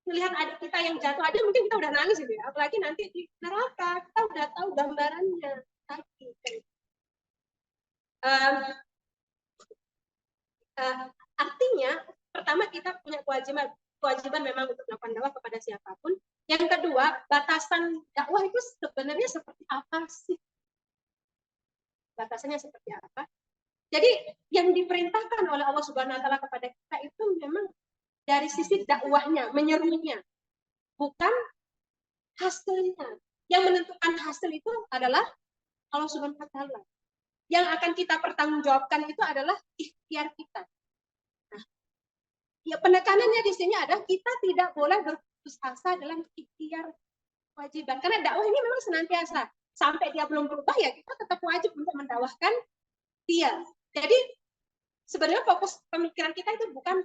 melihat adik kita yang jatuh aja mungkin kita udah nangis gitu ya. Apalagi nanti di neraka kita udah tahu gambarannya. Artinya pertama kita punya kewajiban memang untuk melakukan dakwah kepada siapapun. Yang kedua, batasan dakwah itu sebenarnya seperti apa sih? Batasannya seperti apa? Jadi yang diperintahkan oleh Allah Subhanahu wa taala kepada kita itu memang dari sisi dakwahnya, menyerunya, bukan hasilnya. Yang menentukan hasil itu adalah Allah Subhanahu wa taala. Yang akan kita pertanggungjawabkan itu adalah ikhtiar kita. Nah, ya penekanannya di sini adalah kita tidak boleh berputus asa dalam ikhtiar kewajiban. Karena dakwah ini memang senantiasa. Sampai dia belum berubah, ya kita tetap wajib untuk mendakwahkan dia. Jadi sebenarnya fokus pemikiran kita itu bukan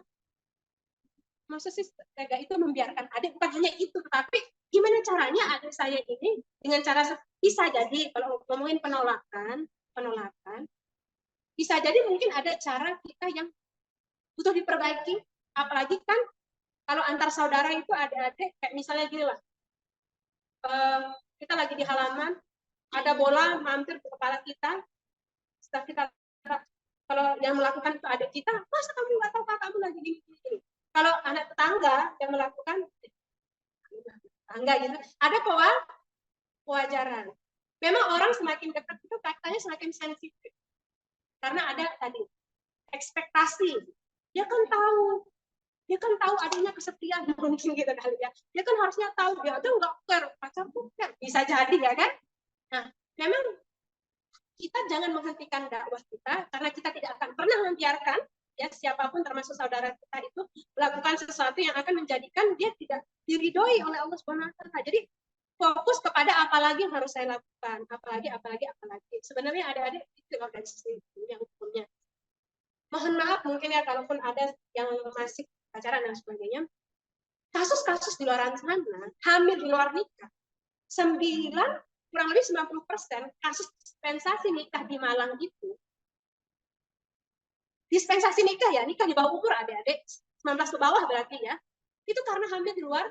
maksudnya tega itu membiarkan adik, bukan hanya itu, tapi gimana caranya adik saya ini dengan cara bisa jadi kalau ngomongin penolakan bisa jadi mungkin ada cara kita yang butuh diperbaiki, apalagi kan kalau antar saudara itu ada adik kayak misalnya gini lah, kita lagi di halaman ada bola mampir ke kepala kita, setelah kita kalau yang melakukan itu adik kita, masa kamu nggak tahu kamu lagi di sini. Kalau anak tetangga yang melakukan tetangga gitu, ada kewajaran. Memang orang semakin dekat itu katanya semakin sensitif. Karena ada tadi ekspektasi. Dia kan tahu adanya kesepian mungkin gitu kali ya. Dia kan harusnya tahu dia aja nggak care, pacarku care. Bisa jadi ya kan? Nah, memang kita jangan menghentikan dakwah kita karena kita tidak akan pernah membiarkan ya siapapun termasuk saudara kita itu melakukan sesuatu yang akan menjadikan dia tidak diridhoi oleh Allah Subhanahu wa taala. Jadi fokus kepada apalagi yang harus saya lakukan, apalagi. Sebenarnya adik-adik itu kalau dari sisi yang hukumnya. Mohon maaf mungkin ya kalaupun ada yang masih pacaran dan sebagainya. Kasus-kasus di luar sana, hamil di luar nikah, 9 kurang lebih 90% kasus dispensasi nikah di Malang itu. Dispensasi nikah ya, nikah di bawah umur adik-adik, 19 ke bawah berarti ya. Itu karena hamil di luar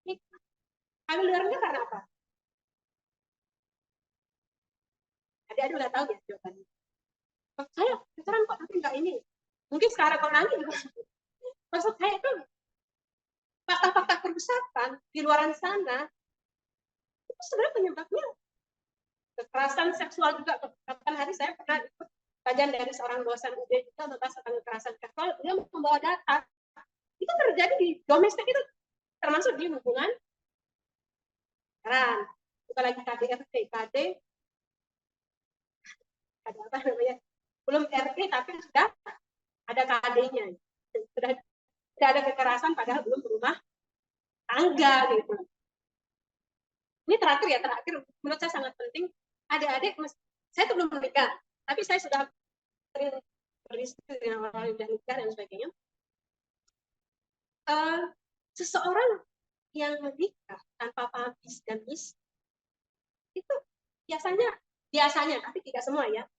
nikah. Hamil di luar nikah karena apa? Adik-adik udah tahu ya jawabannya. Saya pacaran kok tapi nggak ini. Mungkin sekarang kok nanti juga. Maksud saya itu fakta-fakta kerusakan di luar sana itu sebenarnya penyebabnya kekerasan seksual juga. Kapan hari saya pernah ikut kajian dari seorang dosen UB juga membahas tentang kekerasan seksual. Dia membawa data itu terjadi di domestik itu termasuk di hubungan pacaran. Bukan lagi KDRT, ada apa namanya? Belum RT tapi sudah ada KD-nya. Sudah ada kekerasan padahal belum berumah tangga gitu. Ini terakhir menurut saya sangat penting. Adik-adik, saya tuh belum menikah, tapi saya sudah sering berdiskusi dengan orang yang sudah nikah dan sebagainya. Seseorang yang menikah tanpa paham bis dan mis itu biasanya, tapi tidak semua ya.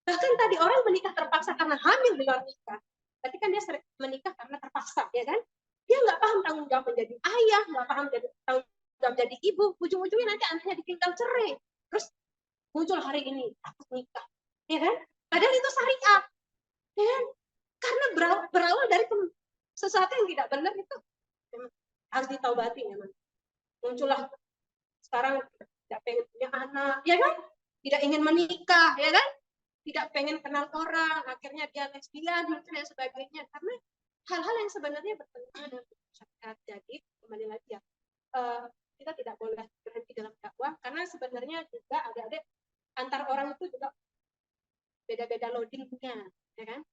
Bahkan tadi orang menikah terpaksa karena hamil di luar nikah. Tapi kan dia menikah karena terpaksa, ya kan? Dia nggak paham tanggung jawab menjadi ayah, nggak paham tanggung jawab jadi ibu. Ujung-ujungnya nanti anaknya ditinggal cerai. Terus muncul hari ini takut nikah, ya kan? Padahal itu syariat, ya kan? Karena berawal dari sesuatu yang tidak benar itu harus ditaubati memang. Muncullah sekarang tidak pengen punya anak, ya kan? Tidak ingin menikah, ya kan? Tidak pengen kenal orang, akhirnya dia lesbian dan sebagainya, karena hal-hal yang sebenarnya bertentangan dengan syariat. Jadi kembali lagi ya, kita tidak boleh berhenti dalam dakwah karena sebenarnya juga ada antar orang itu juga beda-beda loadingnya, ya kan?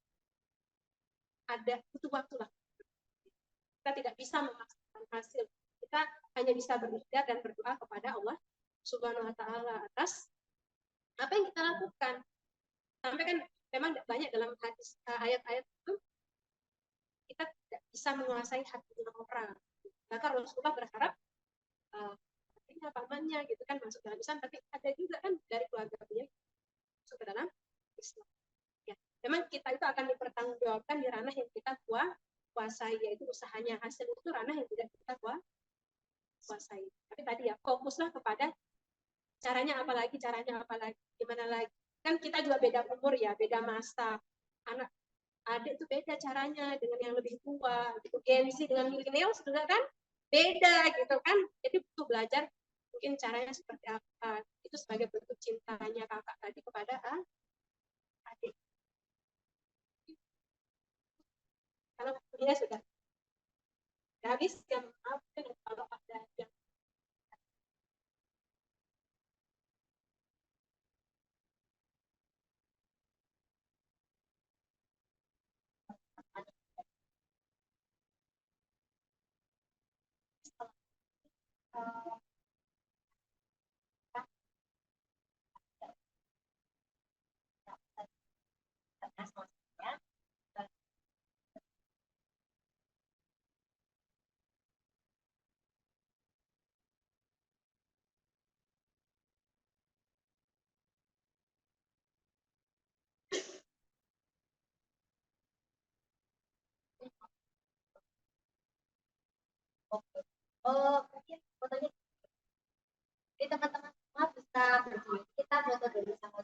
Ada butuh waktu lah. Kita tidak bisa memaksakan hasil. Kita hanya bisa berikhtiar dan berdoa kepada Allah Subhanahu wa taala atas apa yang kita lakukan. Sampai kan memang banyak dalam hadis ayat-ayat itu kita tidak bisa menguasai hatinya orang. Bahkan Rasulullah berharap hatinya pamannya gitu kan masuk dalam Islam, tapi ada juga kan dari keluarga dia masuk ke dalam Islam. Ya, memang kita itu akan dipertanggungjawabkan di ranah yang kita kuasai, yaitu usahanya. Hasil itu ranah yang tidak kita kuasai. Tapi tadi ya fokuslah kepada caranya apalagi, gimana lagi. Kan kita juga beda umur ya, beda masa. Anak adik itu beda caranya dengan yang lebih tua, gitu. Gen Z dengan milenial juga kan beda gitu kan. Jadi butuh belajar mungkin caranya seperti apa. Itu sebagai bentuk cintanya kakak tadi kepada adik. Kalau dia sudah habis ya maaf kalau ada yang Oke. Oh, mungkin fotonya. Jadi teman-teman semua bisa berjuang. Kita foto dulu sama